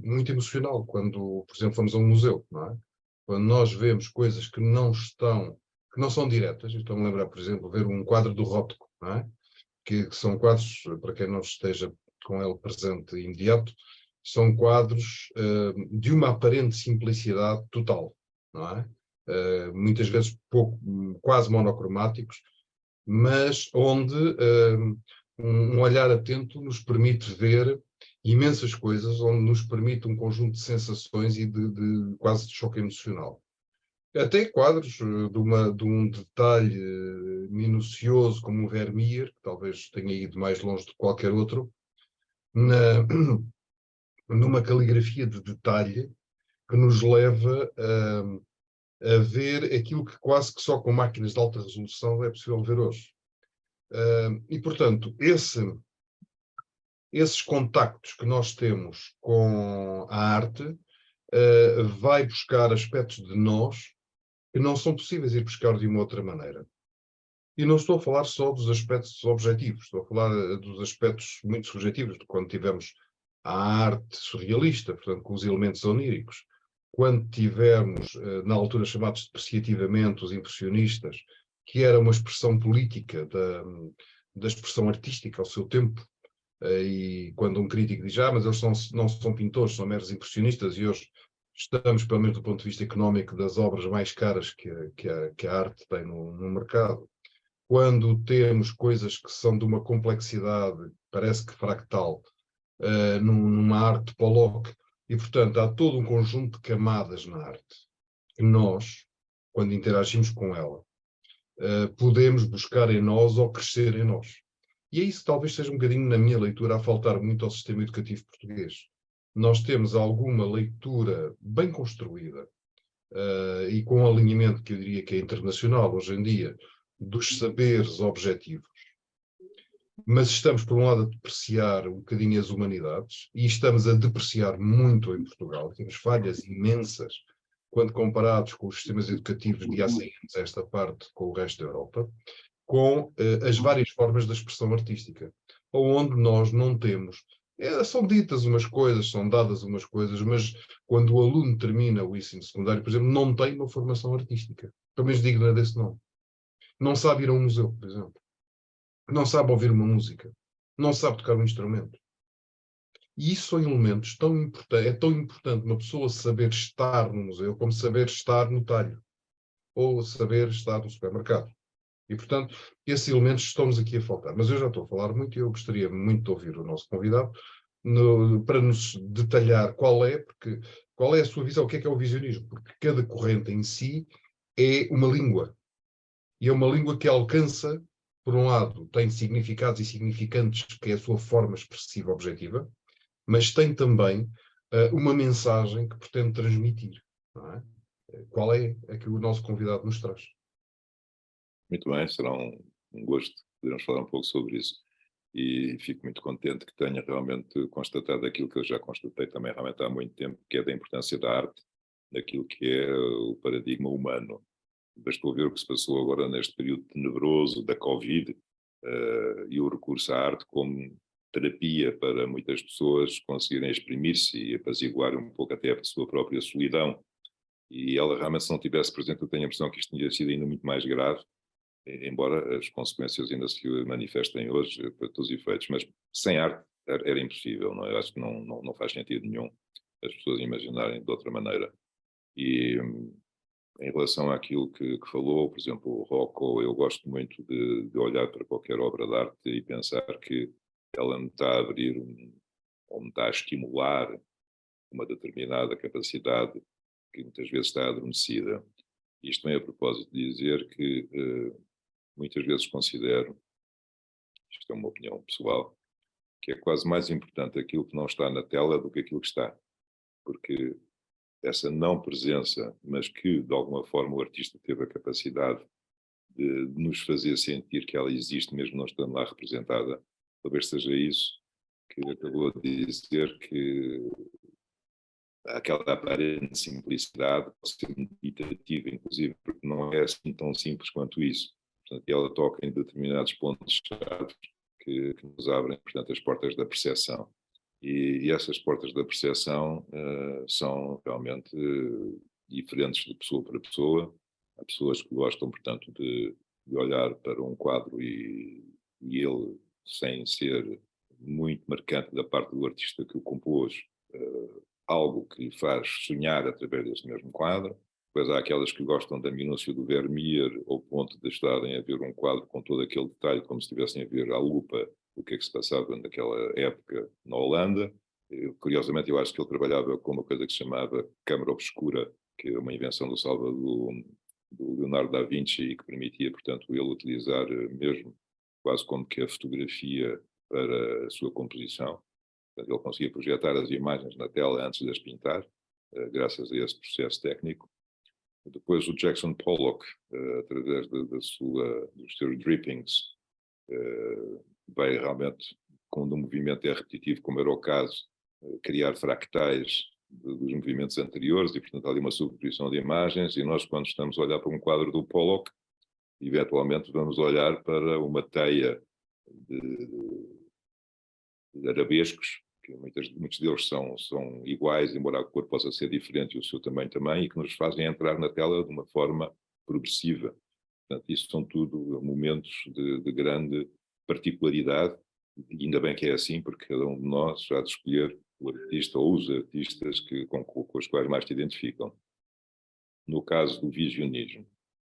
muito emocional quando, por exemplo, vamos a um museu, não é? Quando nós vemos coisas que não são diretas. Estou-me a lembrar, por exemplo, ver um quadro do Rothko, não é? Que são quadros, para quem não esteja com ele presente imediato, são quadros de uma aparente simplicidade total, não é? Muitas vezes quase monocromáticos, mas onde um olhar atento nos permite ver imensas coisas, onde nos permite um conjunto de sensações e quase de choque emocional. Até quadros de um detalhe minucioso como o Vermeer, que talvez tenha ido mais longe de qualquer outro, numa caligrafia de detalhe que nos leva a ver aquilo que quase que só com máquinas de alta resolução é possível ver hoje. E, portanto, esses contactos que nós temos com a arte vai buscar aspectos de nós que não são possíveis ir buscar de uma outra maneira. E não estou a falar só dos aspectos objetivos, estou a falar dos aspectos muito subjetivos, de quando tivemos a arte surrealista, portanto, com os elementos oníricos, quando tivemos, na altura chamados depreciativamente, os impressionistas, que era uma expressão política da expressão artística ao seu tempo, e quando um crítico diz, mas eles não são pintores, são meros impressionistas, e hoje estamos, pelo menos do ponto de vista económico, das obras mais caras que a arte tem no mercado. Quando temos coisas que são de uma complexidade, parece que fractal, numa arte Pollock, e portanto há todo um conjunto de camadas na arte, que nós, quando interagimos com ela, podemos buscar em nós ou crescer em nós. E é isso que talvez seja um bocadinho, na minha leitura, a faltar muito ao sistema educativo português. Nós temos alguma leitura bem construída, e com um alinhamento que eu diria que é internacional hoje em dia, dos saberes objetivos, mas estamos, por um lado, a depreciar um bocadinho as humanidades, e estamos a depreciar muito em Portugal. Temos falhas imensas quando comparados com os sistemas educativos de há 100 anos, esta parte com o resto da Europa, com as várias formas da expressão artística, onde nós não temos. São ditas umas coisas, são dadas umas coisas, mas quando o aluno termina o ensino secundário, por exemplo, não tem uma formação artística, pelo menos digna desse nome. Não sabe ir a um museu, por exemplo. Não sabe ouvir uma música. Não sabe tocar um instrumento. E isso são elementos tão importantes. É tão importante uma pessoa saber estar no museu como saber estar no talho. Ou saber estar no supermercado. E, portanto, esses elementos estão-nos aqui a faltar. Mas eu já estou a falar muito e eu gostaria muito de ouvir o nosso convidado para nos detalhar qual é a sua visão, o que é o visionismo. Porque cada corrente em si é uma língua. E é uma língua que alcança, por um lado, tem significados e significantes, que é a sua forma expressiva objetiva, mas tem também uma mensagem que pretende transmitir. Não é? Qual é a que o nosso convidado nos traz? Muito bem, será um gosto podermos falar um pouco sobre isso. E fico muito contente que tenha realmente constatado aquilo que eu já constatei também realmente há muito tempo, que é da importância da arte, daquilo que é o paradigma humano. Bastou ver o que se passou agora neste período tenebroso da Covid, e o recurso à arte como terapia para muitas pessoas conseguirem exprimir-se e apaziguar um pouco até a sua própria solidão. E ela realmente, se não tivesse presente, eu tenho a impressão que isto tinha sido ainda muito mais grave, embora as consequências ainda se manifestem hoje para todos os efeitos, mas sem arte era impossível, não é? Eu acho que não faz sentido nenhum as pessoas imaginarem de outra maneira. E em relação àquilo que falou, por exemplo, o Rocco, eu gosto muito de olhar para qualquer obra de arte e pensar que ela me está a abrir ou me está a estimular uma determinada capacidade que muitas vezes está adormecida. Isto é a propósito de dizer que muitas vezes considero, isto é uma opinião pessoal, que é quase mais importante aquilo que não está na tela do que aquilo que está. Porque essa não presença, mas que de alguma forma o artista teve a capacidade de nos fazer sentir que ela existe mesmo não estando lá representada, talvez seja isso que acabou de dizer, que aquela aparente simplicidade pode ser meditativa, inclusive, porque não é assim tão simples quanto isso. Portanto, ela toca em determinados pontos-chave que nos abrem, portanto, as portas da percepção. E essas portas da percepção são realmente diferentes de pessoa para pessoa. Há pessoas que gostam, portanto, de olhar para um quadro e ele, sem ser muito marcante da parte do artista que o compôs, algo que lhe faz sonhar através desse mesmo quadro. Depois há aquelas que gostam da minúcia do Vermeer, ao ponto de estarem a ver um quadro com todo aquele detalhe, como se estivessem a ver à lupa o que é que se passava naquela época na Holanda. Curiosamente, eu acho que ele trabalhava com uma coisa que se chamava câmara obscura, que é uma invenção do do Leonardo da Vinci e que permitia, portanto, ele utilizar mesmo quase como que a fotografia para a sua composição. Portanto, ele conseguia projetar as imagens na tela antes de as pintar, graças a esse processo técnico. Depois o Jackson Pollock, através dos seus drippings, vai realmente, quando o movimento é repetitivo, como era o caso, criar fractais dos movimentos anteriores, e portanto há ali uma sobreposição de imagens, e nós, quando estamos a olhar para um quadro do Pollock, eventualmente vamos olhar para uma teia de arabescos, que muitos deles são iguais, embora a cor possa ser diferente e o seu tamanho também, e que nos fazem entrar na tela de uma forma progressiva. Portanto, isso são tudo momentos de grande particularidade, e ainda bem que é assim, porque cada um de nós já de escolher o artista ou os artistas com os quais mais te identificam. No caso do visionismo,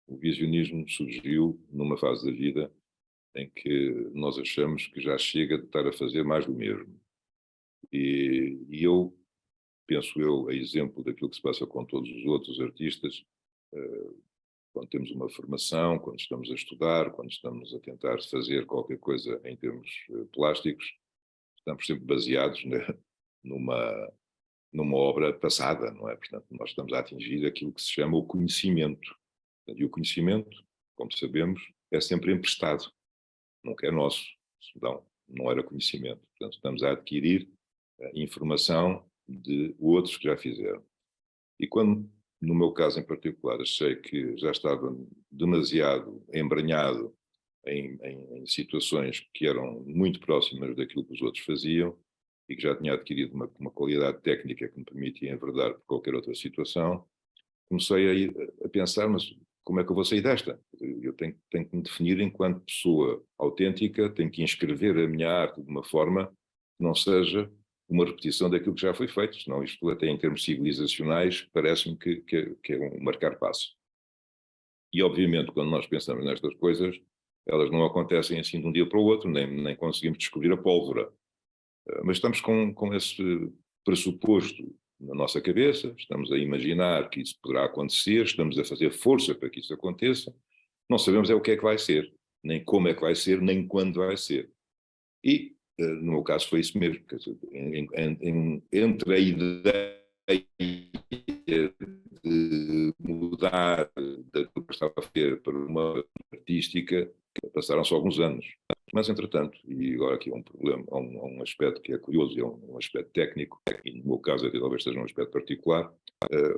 o visionismo surgiu numa fase da vida em que nós achamos que já chega de estar a fazer mais do mesmo. E eu, penso eu, a exemplo daquilo que se passa com todos os outros artistas, quando temos uma formação, quando estamos a estudar, quando estamos a tentar fazer qualquer coisa em termos plásticos, estamos sempre baseados numa obra passada, não é? Portanto, nós estamos a atingir aquilo que se chama o conhecimento. E o conhecimento, como sabemos, é sempre emprestado, nunca é nosso, não era conhecimento. Portanto, estamos a adquirir informação de outros que já fizeram. E quando, no meu caso em particular, achei que já estava demasiado embranhado em situações que eram muito próximas daquilo que os outros faziam e que já tinha adquirido uma qualidade técnica que me permitia enverdar por qualquer outra situação, comecei a pensar, mas como é que eu vou sair desta? Eu tenho que me definir enquanto pessoa autêntica, tenho que inscrever a minha arte de uma forma que não seja uma repetição daquilo que já foi feito, senão isto até em termos civilizacionais parece-me que é um marcar passo. E obviamente quando nós pensamos nestas coisas, elas não acontecem assim de um dia para o outro, nem conseguimos descobrir a pólvora. Mas estamos com esse pressuposto na nossa cabeça, estamos a imaginar que isso poderá acontecer, estamos a fazer força para que isso aconteça, não sabemos é o que é que vai ser, nem como é que vai ser, nem quando vai ser. E, no meu caso, foi isso mesmo, quer dizer, entre a ideia de mudar daquilo que estava a fazer para uma artística, passaram-se alguns anos. Mas, entretanto, e agora aqui há um problema, há um aspecto que é curioso, é um aspecto técnico, e no meu caso até talvez seja um aspecto particular.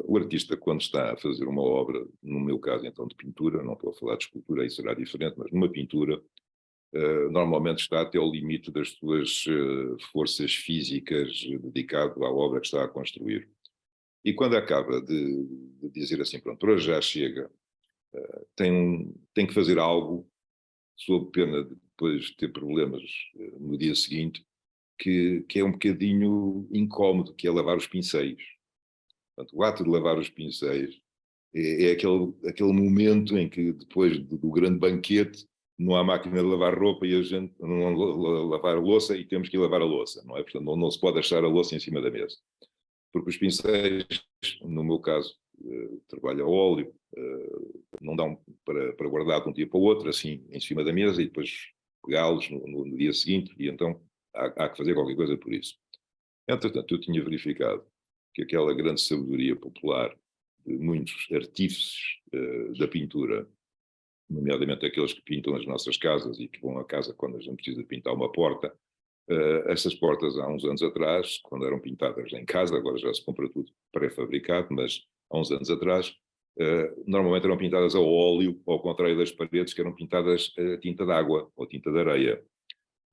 O artista, quando está a fazer uma obra, no meu caso então de pintura, não estou a falar de escultura, aí será diferente, mas numa pintura, normalmente está até ao limite das suas forças físicas dedicado à obra que está a construir. E quando acaba de dizer assim, pronto, hoje já chega, tem que fazer algo, sob pena de depois ter problemas no dia seguinte, que é um bocadinho incómodo, que é lavar os pincéis. Portanto, o ato de lavar os pincéis é aquele momento em que depois do grande banquete não há máquina de lavar roupa e a gente não lavar a louça e temos que ir lavar a louça, não é? Portanto, não se pode deixar a louça em cima da mesa. Porque os pincéis, no meu caso, trabalho a óleo, não dão para guardar de um dia para o outro, assim, em cima da mesa e depois pegá-los no dia seguinte, e então há que fazer qualquer coisa por isso. Entretanto, eu tinha verificado que aquela grande sabedoria popular de muitos artífices da pintura, nomeadamente aqueles que pintam as nossas casas e que vão a casa quando a gente precisa pintar uma porta, essas portas há uns anos atrás, quando eram pintadas em casa, agora já se compra tudo pré-fabricado, mas há uns anos atrás, normalmente eram pintadas a óleo, ao contrário das paredes que eram pintadas a tinta d'água ou tinta de areia.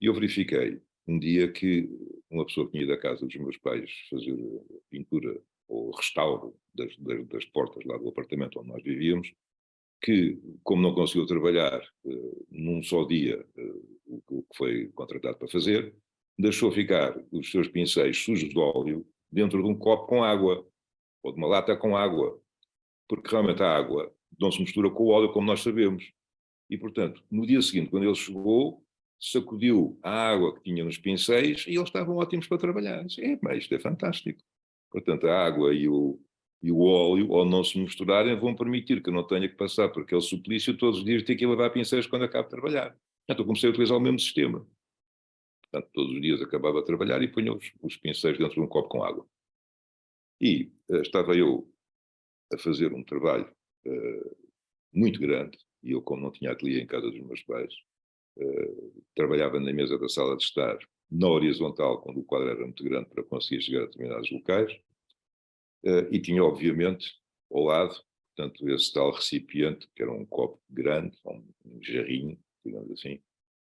E eu verifiquei um dia que uma pessoa que tinha ido à casa dos meus pais fazer pintura ou restauro das portas lá do apartamento onde nós vivíamos, que, como não conseguiu trabalhar num só dia o que foi contratado para fazer, deixou ficar os seus pincéis sujos de óleo dentro de um copo com água, ou de uma lata com água, porque realmente a água não se mistura com o óleo, como nós sabemos. E, portanto, no dia seguinte, quando ele chegou, sacudiu a água que tinha nos pincéis e eles estavam ótimos para trabalhar. Isto é fantástico. Portanto, a água e o óleo, ao não se misturarem, vão permitir que eu não tenha que passar por aquele suplício todos os dias de ter que ir lavar pincéis quando acabo de trabalhar. Então, comecei a utilizar o mesmo sistema. Portanto, todos os dias acabava de trabalhar e punha os pincéis dentro de um copo com água. E estava eu a fazer um trabalho muito grande, e eu, como não tinha ateliê em casa dos meus pais, trabalhava na mesa da sala de estar, na horizontal, quando o quadro era muito grande para conseguir chegar a determinados locais, e tinha, obviamente, ao lado, portanto, esse tal recipiente, que era um copo grande, um jarrinho, digamos assim,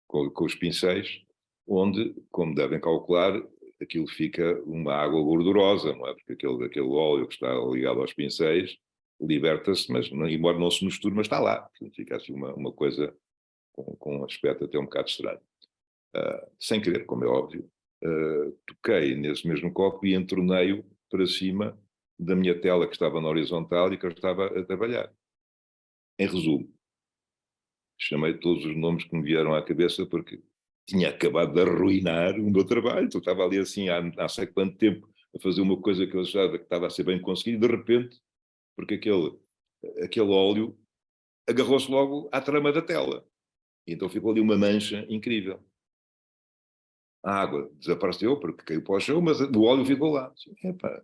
com os pincéis, onde, como devem calcular, aquilo fica uma água gordurosa, não é? Porque aquele óleo que está ligado aos pincéis liberta-se, mas embora não se misture, mas está lá. Portanto, fica assim uma coisa com um aspecto até um bocado estranho. Sem querer, como é óbvio, toquei nesse mesmo copo e entornei-o para cima da minha tela que estava na horizontal e que eu estava a trabalhar. Em resumo, chamei todos os nomes que me vieram à cabeça porque tinha acabado de arruinar o meu trabalho. Eu estava ali assim há sei quanto tempo a fazer uma coisa que eu achava que estava a ser bem conseguida e de repente, porque aquele óleo agarrou-se logo à trama da tela. E então ficou ali uma mancha incrível. A água desapareceu porque caiu para o chão, mas o óleo ficou lá. Epá,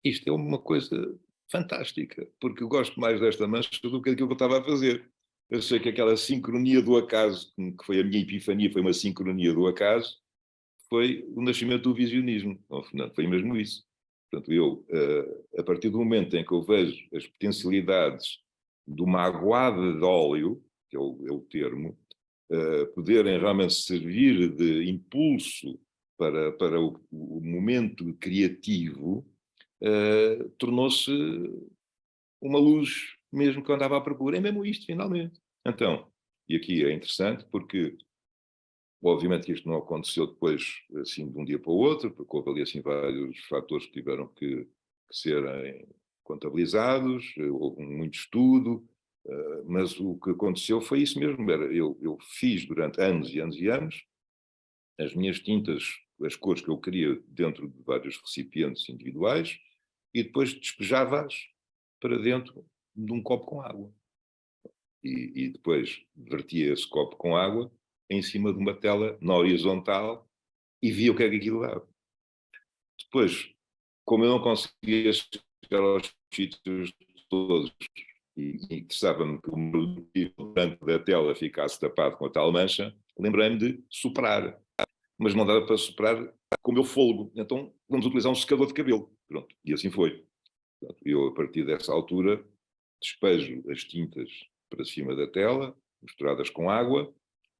isto é uma coisa fantástica, porque eu gosto mais desta mancha do que aquilo que eu estava a fazer. Eu sei que aquela sincronia do acaso, que foi a minha epifania, foi uma sincronia do acaso, foi o nascimento do visionismo. Não, foi mesmo isso. Portanto, eu, a partir do momento em que eu vejo as potencialidades de uma aguada de óleo, que é o termo, poderem realmente servir de impulso para o momento criativo, tornou-se uma luz mesmo que eu andava à procura. É mesmo isto, finalmente. Então, e aqui é interessante porque, obviamente que isto não aconteceu depois, assim, de um dia para o outro, porque houve ali, assim, vários fatores que tiveram que serem contabilizados, houve muito estudo, mas o que aconteceu foi isso mesmo. Eu fiz durante anos e anos e anos as minhas tintas, as cores que eu queria dentro de vários recipientes individuais e depois despejava-as para dentro de um copo com água. E depois vertia esse copo com água em cima de uma tela na horizontal e via o que é que aquilo dava. Depois, como eu não conseguia chegar aos sítios todos e interessava-me que o motivo branco da tela ficasse tapado com a tal mancha, lembrei-me de soprar. Mas não dava para soprar com o meu fôlego. Então vamos utilizar um secador de cabelo. Pronto, e assim foi. Eu, a partir dessa altura, despejo as tintas para cima da tela, misturadas com água,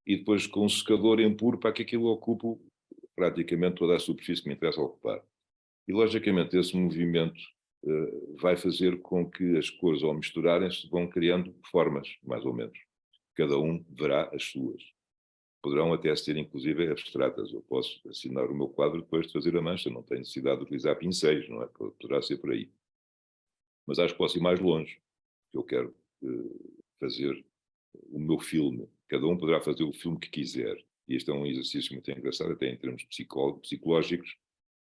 e depois com um secador empurro para que aquilo ocupe praticamente toda a superfície que me interessa ocupar. E, logicamente, esse movimento vai fazer com que as cores, ao misturarem-se, vão criando formas, mais ou menos. Cada um verá as suas. Poderão até ser, inclusive, abstratas. Eu posso assinar o meu quadro depois de fazer a mancha, não tenho necessidade de utilizar pincéis, não é? Poderá ser por aí. Mas acho que posso ir mais longe. Eu quero fazer o meu filme. Cada um poderá fazer o filme que quiser. E este é um exercício muito engraçado, até em termos psicológicos,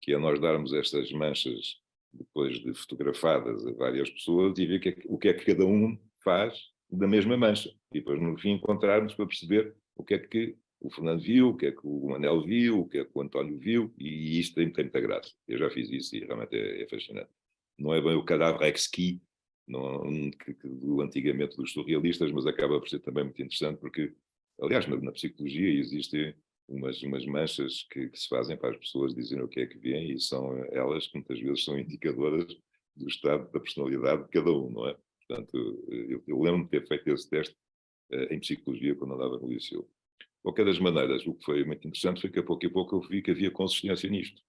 que é nós darmos estas manchas, depois de fotografadas a várias pessoas, e ver o que é que cada um faz da mesma mancha. E depois, no fim, encontrarmos para perceber o que é que o Fernando viu, o que é que o Manel viu, o que é que o António viu, e isto tem muita graça. Eu já fiz isso e realmente é fascinante. Não é bem o cadáver exquis do antigamente dos surrealistas, mas acaba por ser também muito interessante porque, aliás, na psicologia existem umas manchas que se fazem para as pessoas dizerem o que é que veem e são elas que muitas vezes são indicadoras do estado da personalidade de cada um, não é? Portanto, eu lembro-me de ter feito esse teste em psicologia quando andava no liceu. De qualquer das maneiras, o que foi muito interessante foi que a pouco e pouco eu vi que havia consistência nisto.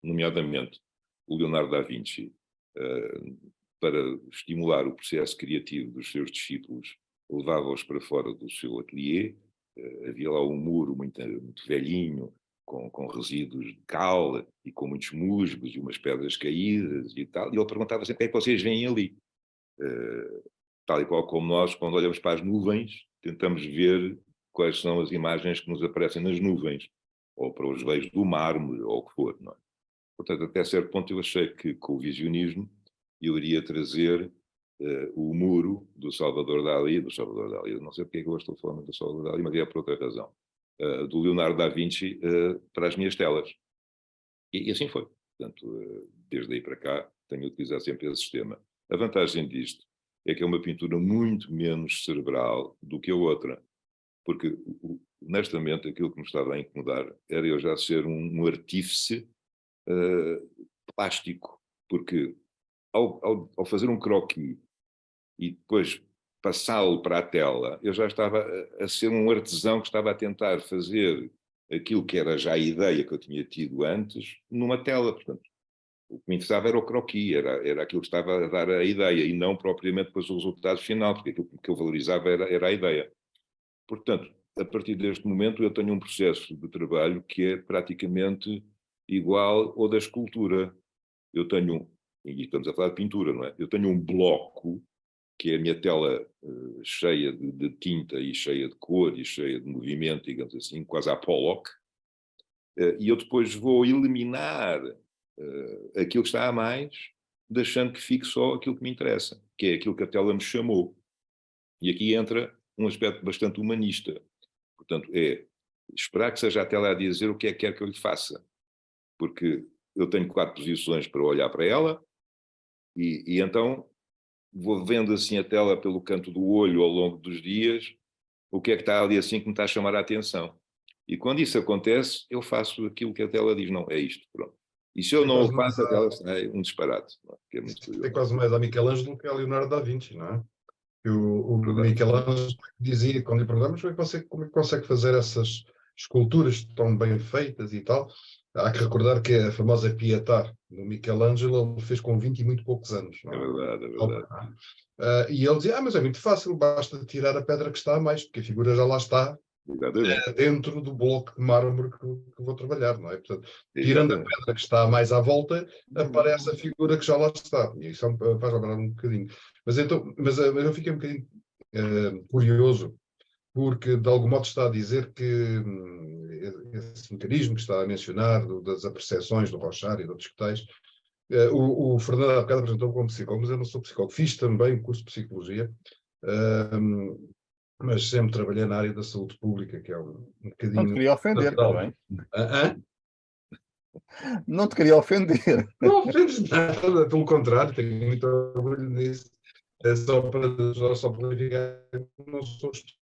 Nomeadamente, o Leonardo da Vinci, para estimular o processo criativo dos seus discípulos, levava-os para fora do seu ateliê. Havia lá um muro muito velhinho, com resíduos de cal e com muitos musgos e umas pedras caídas e tal. E ele perguntava sempre: o que é que vocês veem ali? Tal e qual como nós, quando olhamos para as nuvens, tentamos ver quais são as imagens que nos aparecem nas nuvens, ou para os veios do mármore, ou o que for, não é? Portanto, até certo ponto eu achei que com o visionismo eu iria trazer o muro do Salvador Dalí, não sei porque é que eu estou falando do Salvador Dalí, mas é por outra razão, do Leonardo da Vinci para as minhas telas. E assim foi. Portanto, desde aí para cá, tenho utilizado sempre esse sistema. A vantagem disto é que é uma pintura muito menos cerebral do que a outra. Porque, honestamente, aquilo que me estava a incomodar era eu já ser um artífice plástico. Porque ao fazer um croquis e depois passá-lo para a tela, eu já estava a ser um artesão que estava a tentar fazer aquilo que era já a ideia que eu tinha tido antes numa tela. Portanto, o que me interessava era o croquis, era aquilo que estava a dar a ideia e não propriamente depois o resultado final, porque aquilo que eu valorizava era a ideia. Portanto, a partir deste momento eu tenho um processo de trabalho que é praticamente igual ao da escultura. Eu tenho, e estamos a falar de pintura, não é? Eu tenho um bloco, que é a minha tela cheia de tinta e cheia de cor e cheia de movimento, digamos assim, quase à Pollock, e eu depois vou eliminar aquilo que está a mais, deixando que fique só aquilo que me interessa, que é aquilo que a tela me chamou. E aqui entra um aspecto bastante humanista. Portanto, é esperar que seja a tela a dizer o que é que quer que eu lhe faça. Porque eu tenho 4 posições para olhar para ela e então vou vendo assim a tela pelo canto do olho ao longo dos dias, o que é que está ali assim que me está a chamar a atenção. E quando isso acontece, eu faço aquilo que a tela diz, não, é isto, pronto. E se eu não o faço, a tela sai um disparate. Não é? Que é muito curioso. É quase mais a Michelangelo que a Leonardo da Vinci, não é? O Michelangelo dizia, quando lhe perguntamos como é que consegue fazer essas esculturas tão bem feitas e tal, há que recordar que a famosa Pietà do Michelangelo ele fez com 20 e muito poucos anos. Não é? É verdade, é verdade. E ele dizia, mas é muito fácil, basta tirar a pedra que está a mais, porque a figura já lá está dentro do bloco de mármore que vou trabalhar, não é? Portanto, tirando a pedra que está mais à volta, aparece a figura que já lá está. E isso faz lembrar um bocadinho. Mas eu fiquei um bocadinho curioso, porque de algum modo está a dizer que esse mecanismo que está a mencionar, das apercepções do Rorschach e de outros que tais, o Fernando há bocado apresentou como psicólogo, mas eu não sou psicólogo. Fiz também um curso de psicologia, mas sempre trabalhei na área da saúde pública, que é um bocadinho... Não te queria ofender, está bem? Não te queria ofender. Não ofendes nada, pelo contrário, tenho muito orgulho nisso. É só para verificar que não sou estudante.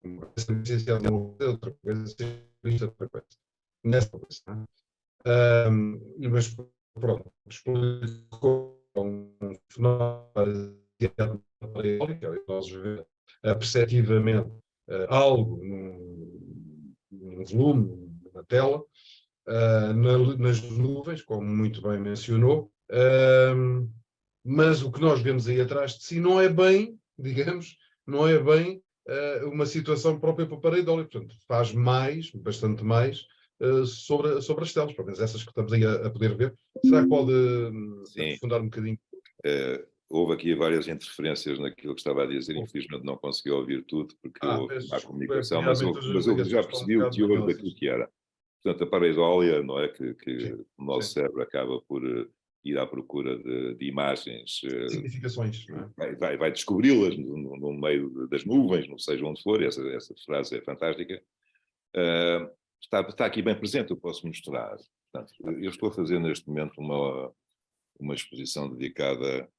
Uma coisa é licenciado em outra coisa é ser outra coisa. Nessa coisa, não é? Mas pronto, explicou um fenómeno nós vemos perceptivamente algo num volume, na tela, nas nuvens, como muito bem mencionou, mas o que nós vemos aí atrás de si não é bem, digamos, não é bem uma situação própria para o pareidolia, portanto, faz mais, bastante mais, sobre as telas, pelo menos essas que estamos aí a poder ver. Será que pode aprofundar um bocadinho? Houve aqui várias interferências naquilo que estava a dizer, infelizmente não consegui ouvir tudo, porque houve má comunicação, mas eu já percebi o teor daquilo que era. Portanto, a pareidolia, não é? Que o nosso cérebro acaba por ir à procura de imagens. Significações, não é? Vai descobri-las no meio das nuvens, não seja onde for, essa frase é fantástica. Está aqui bem presente, eu posso mostrar. Portanto, eu estou a fazer neste momento uma exposição dedicada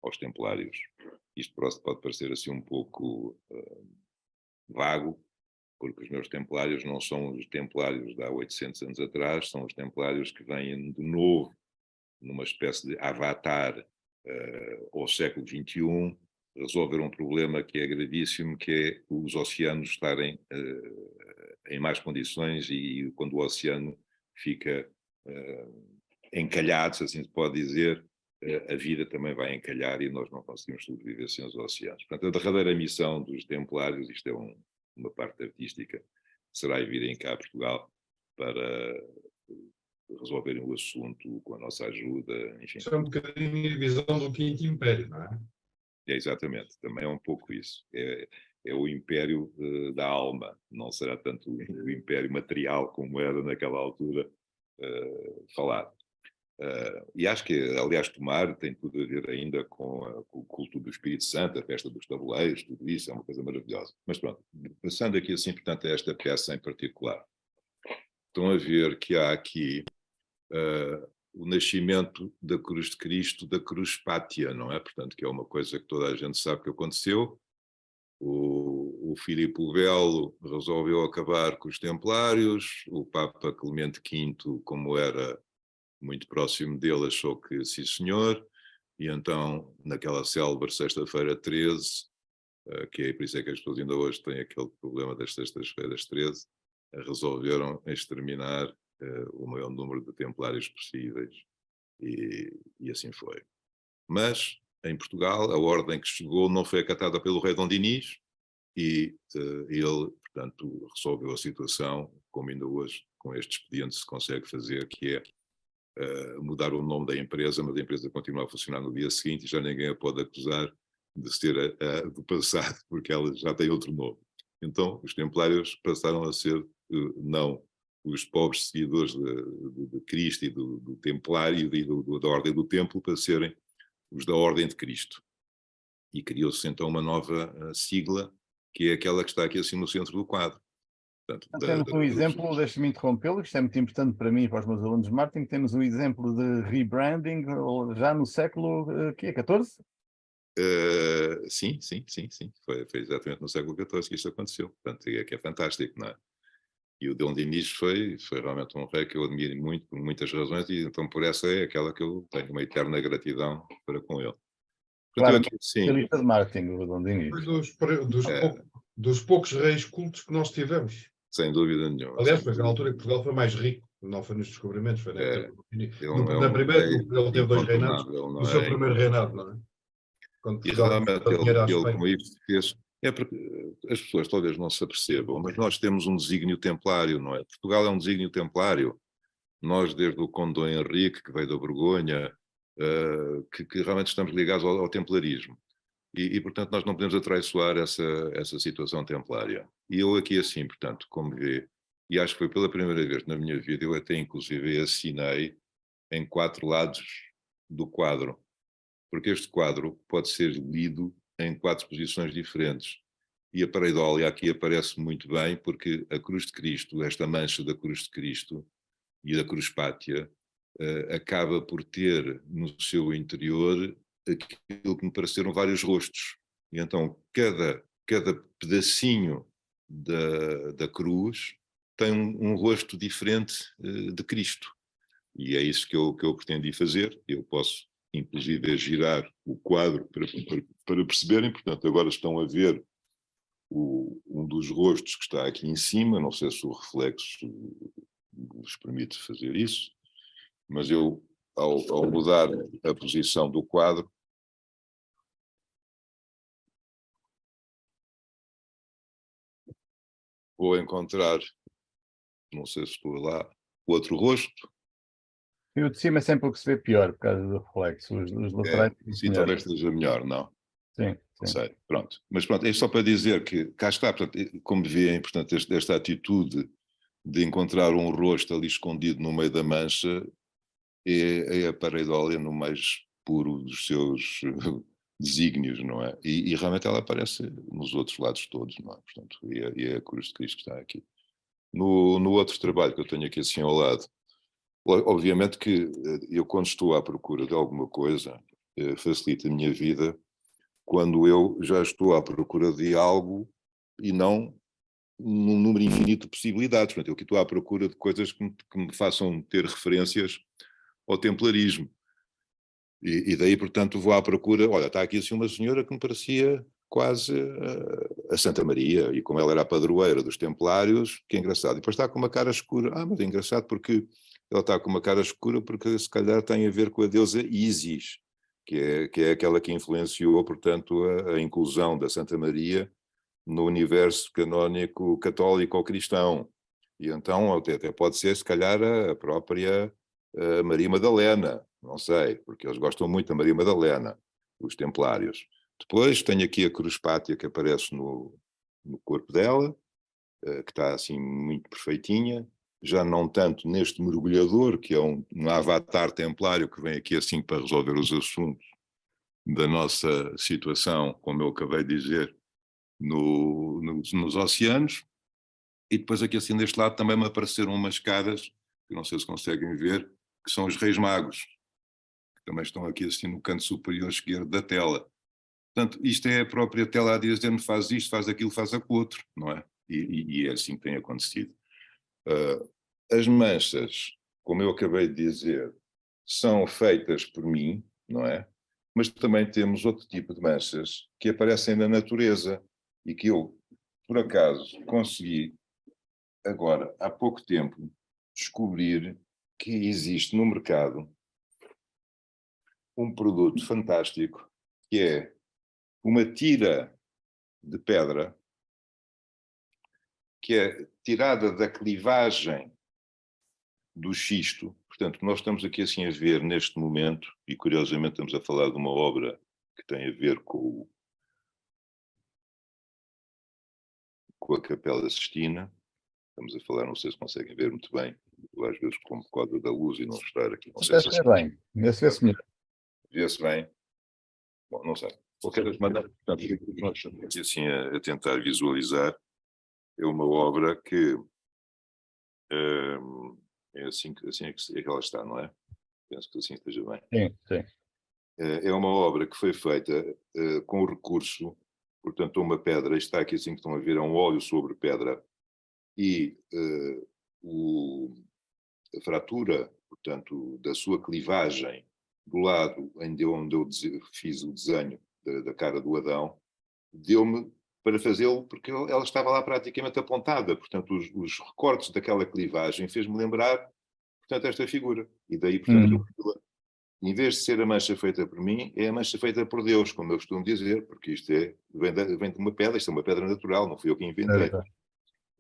aos templários. Isto pode parecer assim um pouco vago, porque os meus templários não são os templários de há 800 anos atrás, são os templários que vêm de novo numa espécie de avatar ao século XXI, resolver um problema que é gravíssimo, que é os oceanos estarem em más condições e quando o oceano fica encalhado, se assim se pode dizer, a vida também vai encalhar e nós não conseguimos sobreviver sem os oceanos. Portanto, a derradeira missão dos templários, isto é uma parte artística, será ir virem cá a Portugal para resolverem o assunto com a nossa ajuda, enfim. Isso é um bocadinho a visão do Quinto Império, não é? É exatamente, também é um pouco isso. É o império da alma, não será tanto o império material como era naquela altura falado. E acho que, aliás, Tomar tem tudo a ver ainda com o culto do Espírito Santo, a festa dos tabuleiros, tudo isso, é uma coisa maravilhosa. Mas pronto, passando aqui assim, portanto, a esta peça em particular, estão a ver que há aqui o nascimento da cruz de Cristo, da cruz pátia, não é? Portanto, que é uma coisa que toda a gente sabe que aconteceu. O Filipe o Belo resolveu acabar com os templários, o Papa Clemente V, como era muito próximo dele, achou que sim senhor, e então naquela célebre sexta-feira 13, que é por isso é que as pessoas ainda hoje têm aquele problema das sextas-feiras 13, resolveram exterminar o maior número de templários possíveis, e assim foi. Mas, em Portugal, a ordem que chegou não foi acatada pelo rei Dom Dinis, e ele, portanto, resolveu a situação, como ainda hoje com este expediente se consegue fazer, que é mudar o nome da empresa, mas a empresa continua a funcionar no dia seguinte e já ninguém a pode acusar de ser do passado, porque ela já tem outro nome. Então, os templários passaram a ser, não os pobres seguidores de Cristo e do templário e da ordem do templo, para serem os da ordem de Cristo. E criou-se então uma nova sigla, que é aquela que está aqui assim no centro do quadro. Portanto, Temos um exemplo, deixe-me interrompê-lo, isto é muito importante para mim e para os meus alunos de marketing, temos um exemplo de rebranding já no século XIV? Sim. Foi exatamente no século XIV que isto aconteceu. Portanto, é que é fantástico, não é? E o Dom Dinis foi realmente um rei que eu admiro muito, por muitas razões, e então por essa é aquela que eu tenho uma eterna gratidão para com ele. Claro, Portanto, especialista de marketing, o Dom Dinis. Dos poucos reis cultos que nós tivemos. Sem dúvida nenhuma. Aliás, foi na altura que Portugal foi mais rico, não foi nos descobrimentos, foi na época do Dom Dinis. Na primeira, ele teve 2 reinados, no seu primeiro reinado, não é? Quando E Portugal realmente ele com isto fez, porque as pessoas talvez não se apercebam, mas nós temos um desígnio templário, não é? Portugal é um desígnio templário. Nós, desde o Conde Dom Henrique, que veio da Borgonha, que realmente estamos ligados ao templarismo. E, portanto, nós não podemos atraiçoar essa situação templária. E eu aqui assim, portanto, como vê, e acho que foi pela primeira vez na minha vida, eu até inclusive assinei em 4 lados do quadro, porque este quadro pode ser lido em 4 posições diferentes. E a pareidolia aqui aparece muito bem, porque a cruz de Cristo, esta mancha da cruz de Cristo e da cruz pátia, acaba por ter no seu interior aquilo que me pareceram vários rostos. E então cada pedacinho da cruz tem um rosto diferente de Cristo. E é isso que eu pretendi fazer. Eu posso, inclusive, girar o quadro para perceberem. Portanto, agora estão a ver um dos rostos que está aqui em cima. Não sei se o reflexo vos permite fazer isso, mas eu, ao mudar a posição do quadro, vou encontrar, não sei se estou lá, outro rosto. E o de cima é sempre o que se vê pior, por causa do reflexo. Os laterais. Sim, talvez esteja melhor, não? Sim. Não sei, pronto. Mas pronto, é só para dizer que cá está, portanto, como veem, portanto, esta atitude de encontrar um rosto ali escondido no meio da mancha é a pareidolia no mais puro dos seus desígnios, não é? E realmente ela aparece nos outros lados todos, não é? Portanto, e é a cruz de Cristo que está aqui. No outro trabalho que eu tenho aqui assim ao lado, obviamente que eu, quando estou à procura de alguma coisa, facilita a minha vida quando eu já estou à procura de algo e não num número infinito de possibilidades. Portanto, eu aqui estou à procura de coisas que me façam ter referências ao templarismo. E daí, portanto, vou à procura. Olha, está aqui assim uma senhora que me parecia quase a Santa Maria, e como ela era a padroeira dos templários, que é engraçado. E depois está com uma cara escura. Mas é engraçado porque ela está com uma cara escura porque se calhar tem a ver com a deusa Ísis, que é aquela que influenciou, portanto, a inclusão da Santa Maria no universo canónico católico ou cristão. E então até pode ser, se calhar, a própria Maria Madalena, não sei, porque eles gostam muito da Maria Madalena, os templários. Depois tenho aqui a cruz pátia que aparece no corpo dela, que está assim muito perfeitinha, já não tanto neste mergulhador, que é um avatar templário que vem aqui assim para resolver os assuntos da nossa situação, como eu acabei de dizer, nos oceanos. E depois aqui assim deste lado também me apareceram umas escadas, que não sei se conseguem ver, que são os Reis Magos, que também estão aqui assim no canto superior esquerdo da tela. Portanto, isto é a própria tela a dizer-me faz isto, faz aquilo, faz aquilo outro, não é? E é assim que tem acontecido. As manchas, como eu acabei de dizer, são feitas por mim, não é? Mas também temos outro tipo de manchas que aparecem na natureza e que eu, por acaso, consegui agora, há pouco tempo, descobrir que existe no mercado um produto fantástico que é uma tira de pedra que é tirada da clivagem do xisto. Portanto, o que nós estamos aqui assim a ver neste momento, e curiosamente estamos a falar de uma obra que tem a ver com a Capela Sistina. Estamos a falar, não sei se conseguem ver muito bem, às vezes como por causa da luz e não estar aqui. Não sei se Vê bem, vê-se melhor. vê-se bem. Bom, não sei. De qualquer maneira, portanto, nós estamos aqui assim a tentar visualizar. É uma obra que é assim é que ela está, não é? Penso que assim esteja bem. Sim, sim. É uma obra que foi feita com o recurso, portanto, a uma pedra, está aqui assim que estão a ver, é um óleo sobre pedra, e a fratura, portanto, da sua clivagem do lado onde eu fiz o desenho da cara do Adão, deu-me para fazê-lo, porque ela estava lá praticamente apontada, portanto, os recortes daquela clivagem fez-me lembrar, portanto, esta figura. E daí, portanto, em vez de ser a mancha feita por mim, é a mancha feita por Deus, como eu costumo dizer, porque isto vem de uma pedra, isto é uma pedra natural, não fui eu que inventei.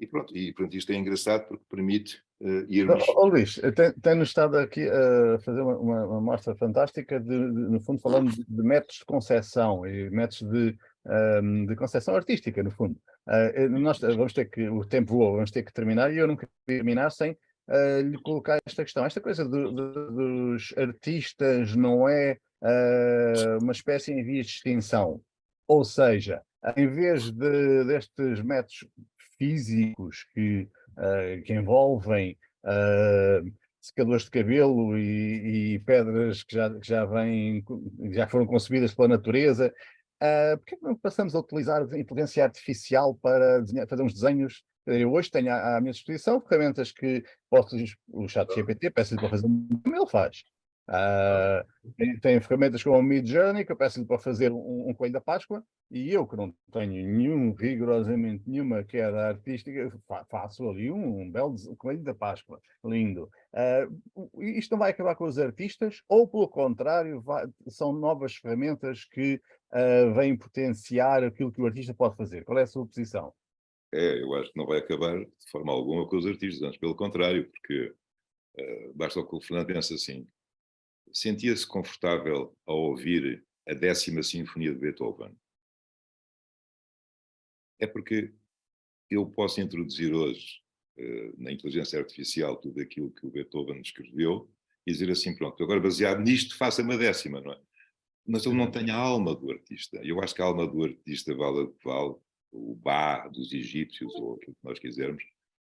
E pronto, isto é engraçado porque permite irmos... Luís, tem-nos estado aqui a fazer uma mostra fantástica, no fundo, falando de métodos de concepção e métodos de concepção artística, no fundo. Nós vamos ter que, o tempo voa, vamos ter que terminar, e eu não queria terminar sem lhe colocar esta questão. Esta coisa dos artistas não é uma espécie em vias de extinção. Ou seja, em vez destes métodos físicos que envolvem secadores de cabelo e pedras que já foram concebidas pela natureza, porque não passamos a utilizar a inteligência artificial para fazer uns desenhos? Eu hoje tenho à minha disposição ferramentas que posso, o ChatGPT, peço-lhe para fazer como ele faz. Tem ferramentas como o Midjourney, que eu peço-lhe para fazer um coelho da Páscoa, e eu, que não tenho rigorosamente nenhuma queda artística, faço ali um belo coelho da Páscoa, lindo. Isto não vai acabar com os artistas, ou pelo contrário, são novas ferramentas que vêm potenciar aquilo que o artista pode fazer? Qual é a sua posição? Eu acho que não vai acabar de forma alguma com os artistas, antes pelo contrário, porque basta que o Fernando pense assim, sentia-se confortável ao ouvir a 10ª Sinfonia de Beethoven? É porque eu posso introduzir hoje na inteligência artificial tudo aquilo que o Beethoven escreveu e dizer assim, pronto, agora baseado nisto faça-me a 10ª, não é? Mas ele não tem a alma do artista. Eu acho que a alma do artista vale o que vale, o Bach dos egípcios, ou aquilo que nós quisermos,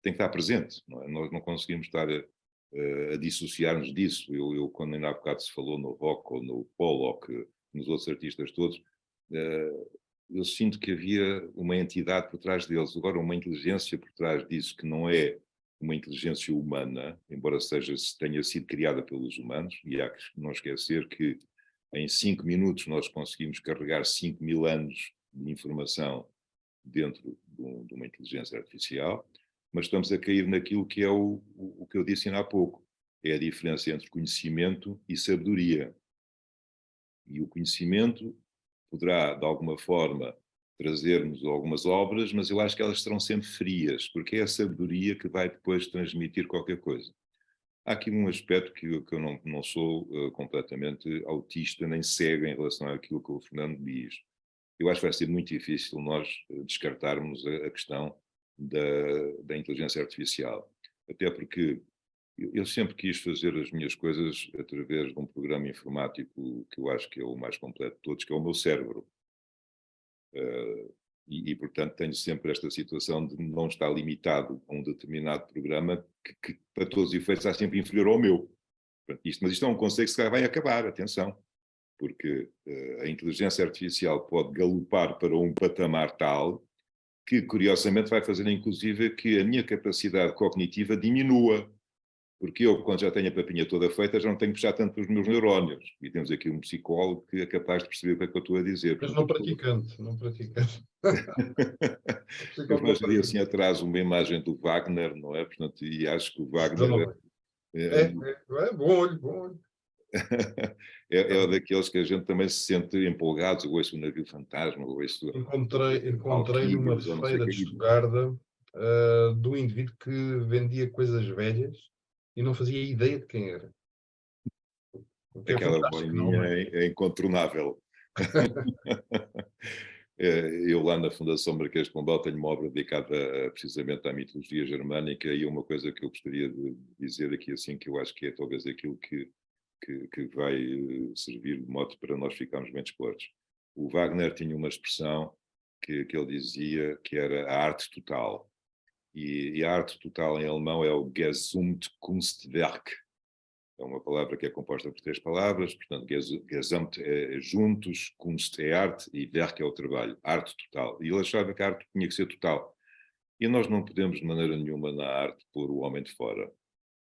tem que estar presente, não é? Nós não conseguimos estar a dissociar-nos disso. Eu, quando ainda há bocado se falou no rock ou no Pollock, nos outros artistas todos, eu sinto que havia uma entidade por trás deles, agora uma inteligência por trás disso, que não é uma inteligência humana, embora tenha sido criada pelos humanos, e há que não esquecer que em 5 minutos nós conseguimos carregar 5.000 anos de informação dentro de uma inteligência artificial, mas estamos a cair naquilo que é o que eu disse ainda há pouco, é a diferença entre conhecimento e sabedoria. E o conhecimento poderá, de alguma forma, trazer-nos algumas obras, mas eu acho que elas serão sempre frias, porque é a sabedoria que vai depois transmitir qualquer coisa. Há aqui um aspecto que eu não sou completamente autista nem cego em relação àquilo que o Fernando diz. Eu acho que vai ser muito difícil nós descartarmos a questão da inteligência artificial. Até porque eu sempre quis fazer as minhas coisas através de um programa informático que eu acho que é o mais completo de todos, que é o meu cérebro. Portanto, tenho sempre esta situação de não estar limitado a um determinado programa que para todos os efeitos, é sempre inferior ao meu. Mas isto é um conceito que vai acabar, atenção, porque a inteligência artificial pode galopar para um patamar tal que, curiosamente, vai fazer, inclusive, que a minha capacidade cognitiva diminua. Porque eu, quando já tenho a papinha toda feita, já não tenho que puxar tanto os meus neurónios. E temos aqui um psicólogo que é capaz de perceber o que é que eu estou a dizer. Mas Portanto, não praticante. eu imaginei assim atrás uma imagem do Wagner, não é? Portanto, e acho que o Wagner É, é bom olho, bom olho. é daqueles que a gente também se sente empolgados. Eu ouço o Navio Fantasma, eu ouço Encontrei numa Valquírias, ou não sei o feira de quê. Estugarda de um indivíduo que vendia coisas velhas e não fazia ideia de quem era. O que é Aquela fantástico, não boininha é? é incontornável. Eu lá na Fundação Marquês de Pombal tenho uma obra dedicada precisamente à mitologia germânica, e uma coisa que eu gostaria de dizer aqui assim, que eu acho que é talvez aquilo que vai servir de mote para nós ficarmos bem dispostos. O Wagner tinha uma expressão que ele dizia que era a arte total. E a arte total em alemão é o Gesamtkunstwerk. É uma palavra que é composta por 3 palavras, portanto, Gesamt é juntos, Kunst é arte e Werk é o trabalho, arte total. E ele achava que a arte tinha que ser total. E nós não podemos, de maneira nenhuma, na arte, pôr o homem de fora.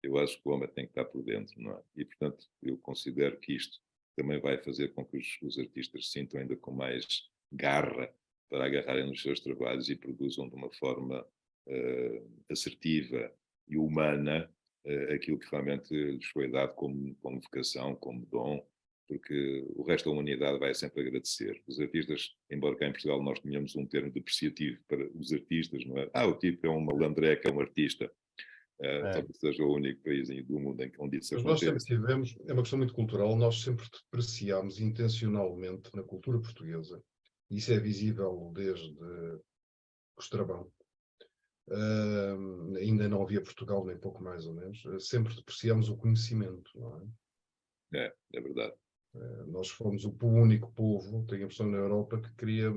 Eu acho que o homem tem que estar por dentro, não é? E, portanto, eu considero que isto também vai fazer com que os artistas se sintam ainda com mais garra para agarrarem nos seus trabalhos e produzam de uma forma assertiva e humana aquilo que realmente lhes foi dado como vocação, como dom, porque o resto da humanidade vai sempre agradecer. Os artistas, embora cá em Portugal nós tenhamos um termo depreciativo para os artistas, não é? O tipo é um malandreca, é um artista. Talvez seja o único país do mundo onde isso Mas nós sempre acontece. tivemos, é uma questão muito cultural, nós sempre depreciámos intencionalmente na cultura portuguesa, e isso é visível desde o Estrabão. Ainda não havia Portugal, nem pouco mais ou menos. Sempre depreciámos o conhecimento, não é? É verdade. Nós fomos o único povo, tenho a impressão, na Europa que cria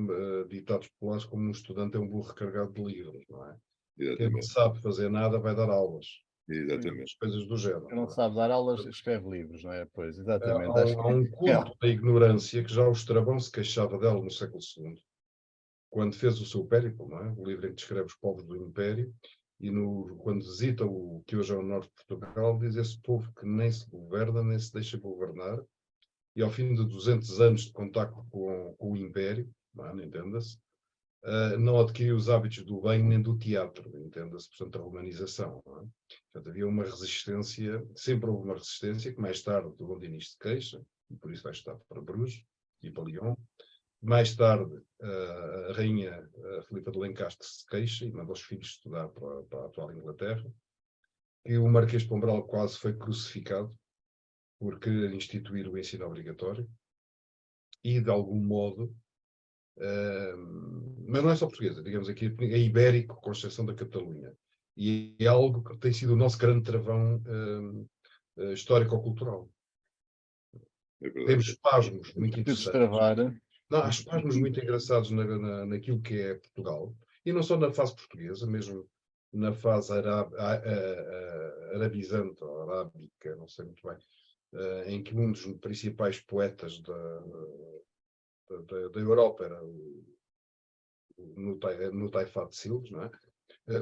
ditados populares como um estudante é um burro recarregado de livros, não é? Quem não Exatamente. sabe fazer nada vai dar aulas. Exatamente. As coisas do género. Quem não sabe dar aulas, escreve livros, não é? Pois, exatamente. Há Acho que um culto da ignorância que já o Estrabão se queixava dela no século II, quando fez o seu périplo, não é? O livro em que descreve os povos do Império, e quando visita o que hoje é o norte de Portugal, diz esse povo que nem se governa, nem se deixa governar, e ao fim de 200 anos de contacto com o Império, entenda-se, não adquiriu os hábitos do bem nem do teatro, entenda-se, portanto, a romanização. Não é? Portanto, havia uma resistência, sempre houve uma resistência, que mais tarde o Gondinis se queixa, e por isso vai estar para Bruges e para Lyon. Mais tarde, a rainha Filipa de Lencastre se queixa e manda os filhos estudar para a atual Inglaterra. E o Marquês de Pombal quase foi crucificado por querer instituir o ensino obrigatório e, de algum modo, mas não é só portuguesa, digamos aqui, é ibérico, com exceção da Catalunha. E é algo que tem sido o nosso grande travão histórico-cultural. Temos espasmos muito se interessantes. destravar. Não, há espasmos muito engraçados naquilo que é Portugal, e não só na fase portuguesa, mesmo na fase arabizante ou arábica, não sei muito bem, em que um dos principais poetas da Europa era no Taifado de Silves, não é?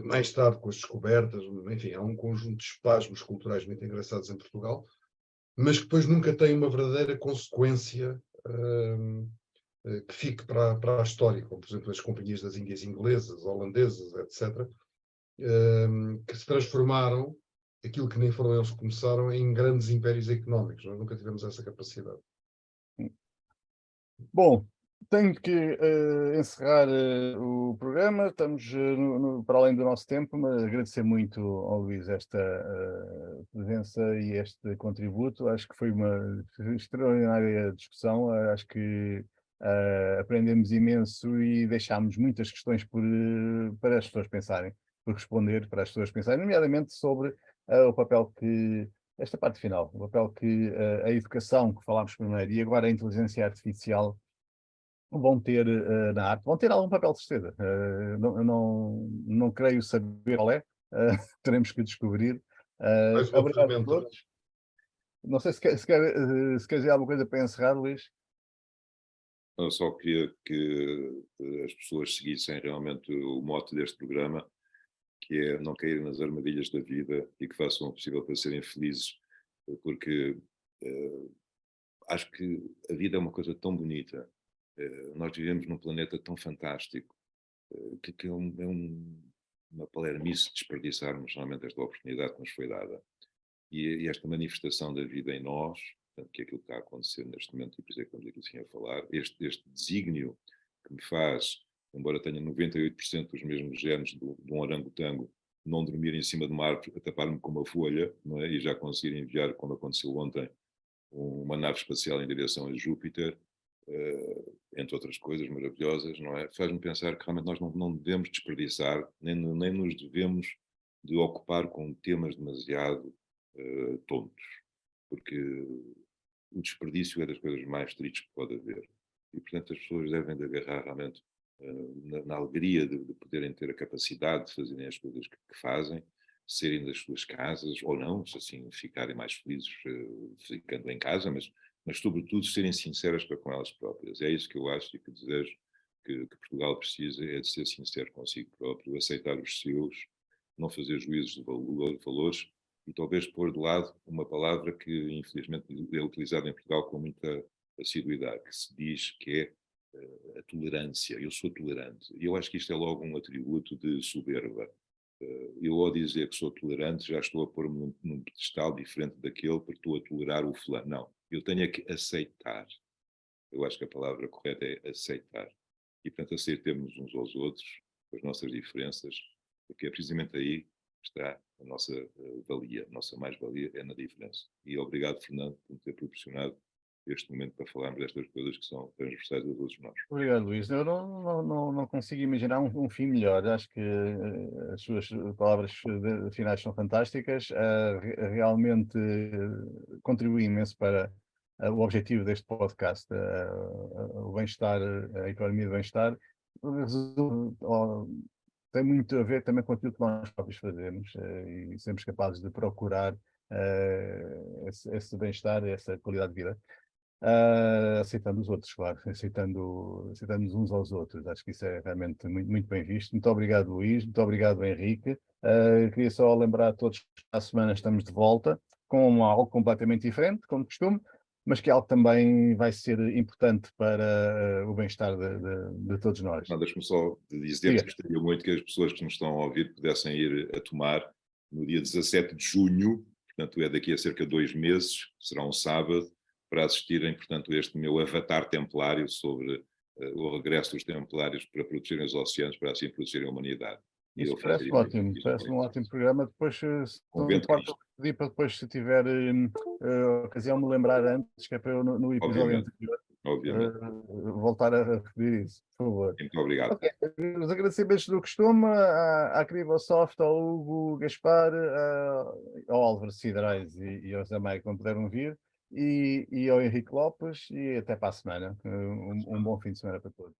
Mais tarde com as descobertas, enfim, há um conjunto de espasmos culturais muito engraçados em Portugal, mas que depois nunca tem uma verdadeira consequência que fique para a história, como por exemplo as companhias das Índias inglesas, holandesas, etc., que se transformaram, aquilo que nem foram eles que começaram, em grandes impérios económicos. Nós nunca tivemos essa capacidade. Bom, tenho que encerrar o programa, estamos para além do nosso tempo, mas agradecer muito ao Luís esta presença e este contributo. Acho que foi uma extraordinária discussão, acho que aprendemos imenso e deixámos muitas questões para as pessoas pensarem, por responder, para as pessoas pensarem, nomeadamente sobre o papel que esta parte final, o papel que a educação, que falámos primeiro, e agora a inteligência artificial vão ter na arte, vão ter algum papel de certeza. Não creio saber qual é, teremos que descobrir. Mais uma Obrigado a ferramenta. todos. Não sei se quer dizer alguma coisa para encerrar, Luís. Eu só queria que as pessoas seguissem realmente o mote deste programa, que é não caírem nas armadilhas da vida e que façam o possível para serem felizes, porque acho que a vida é uma coisa tão bonita. Nós vivemos num planeta tão fantástico que uma palermice desperdiçarmos realmente esta oportunidade que nos foi dada. E esta manifestação da vida em nós, portanto, que é aquilo que está a acontecer neste momento, e por isso é que estamos aqui assim a falar, este desígnio que me faz, embora tenha 98% dos mesmos genes de um orangotango, não dormir em cima de uma árvore a tapar-me com uma folha, não é? E já conseguir enviar, como aconteceu ontem, uma nave espacial em direção a Júpiter, entre outras coisas maravilhosas, não é? Faz-me pensar que realmente nós não devemos desperdiçar, nem nos devemos de ocupar com temas demasiado tontos, porque o desperdício é das coisas mais tristes que pode haver. E, portanto, as pessoas devem de agarrar realmente na alegria de poderem ter a capacidade de fazerem as coisas que fazem, saírem das suas casas, ou não, se assim ficarem mais felizes ficando em casa, mas sobretudo serem sinceras para com elas próprias. É isso que eu acho e que desejo que Portugal precisa, é de ser sincero consigo próprio, aceitar os seus, não fazer juízos de valores e talvez pôr de lado uma palavra que infelizmente é utilizada em Portugal com muita assiduidade, que se diz que é a tolerância. Eu sou tolerante. E eu acho que isto é logo um atributo de soberba. Eu, ao dizer que sou tolerante, já estou a pôr-me num pedestal diferente daquele porque estou a tolerar o fulano. Não, eu tenho é que aceitar. Eu acho que a palavra correta é aceitar. E, portanto, aceitemos uns aos outros, as nossas diferenças, porque é precisamente aí que está a nossa valia. A nossa mais-valia é na diferença. E obrigado, Fernando, por me ter proporcionado este momento para falarmos destas coisas que são transversais a todos nós. Obrigado, Luís. Eu não consigo imaginar um fim melhor. Acho que as suas palavras finais são fantásticas. Realmente contribuem imenso para o objetivo deste podcast, o bem-estar, a economia do bem-estar. Tem muito a ver também com aquilo que nós próprios fazemos e sermos capazes de procurar esse bem-estar, essa qualidade de vida. Aceitando os outros, claro, aceitando-nos uns aos outros. Acho que isso é realmente muito, muito bem visto. Muito obrigado, Luís, muito obrigado, Henrique. Queria só lembrar a todos que à semana estamos de volta com algo completamente diferente, como costume, mas que é algo que também vai ser importante para o bem-estar de todos nós. Não, deixe-me só dizer que gostaria muito que as pessoas que nos estão a ouvir pudessem ir a tomar no dia 17 de junho, portanto é daqui a cerca de 2 meses, será um sábado, para assistirem, portanto, a este meu avatar templário sobre o regresso dos templários para protegerem os oceanos, para assim protegerem a humanidade. Isso parece ótimo, parece um ótimo programa. Depois, se não importa, pedir para depois, se tiver ocasião, me lembrar antes, que é para eu no episódio anterior voltar a repetir isso, por favor. Muito obrigado. Okay. Os agradecimentos do costume à Crivosoft, ao Hugo Gaspar, ao Álvaro Cidrais e ao Zé Maia que não puderam vir, e ao Henrique Lopes, e até para a semana. Um bom fim de semana para todos.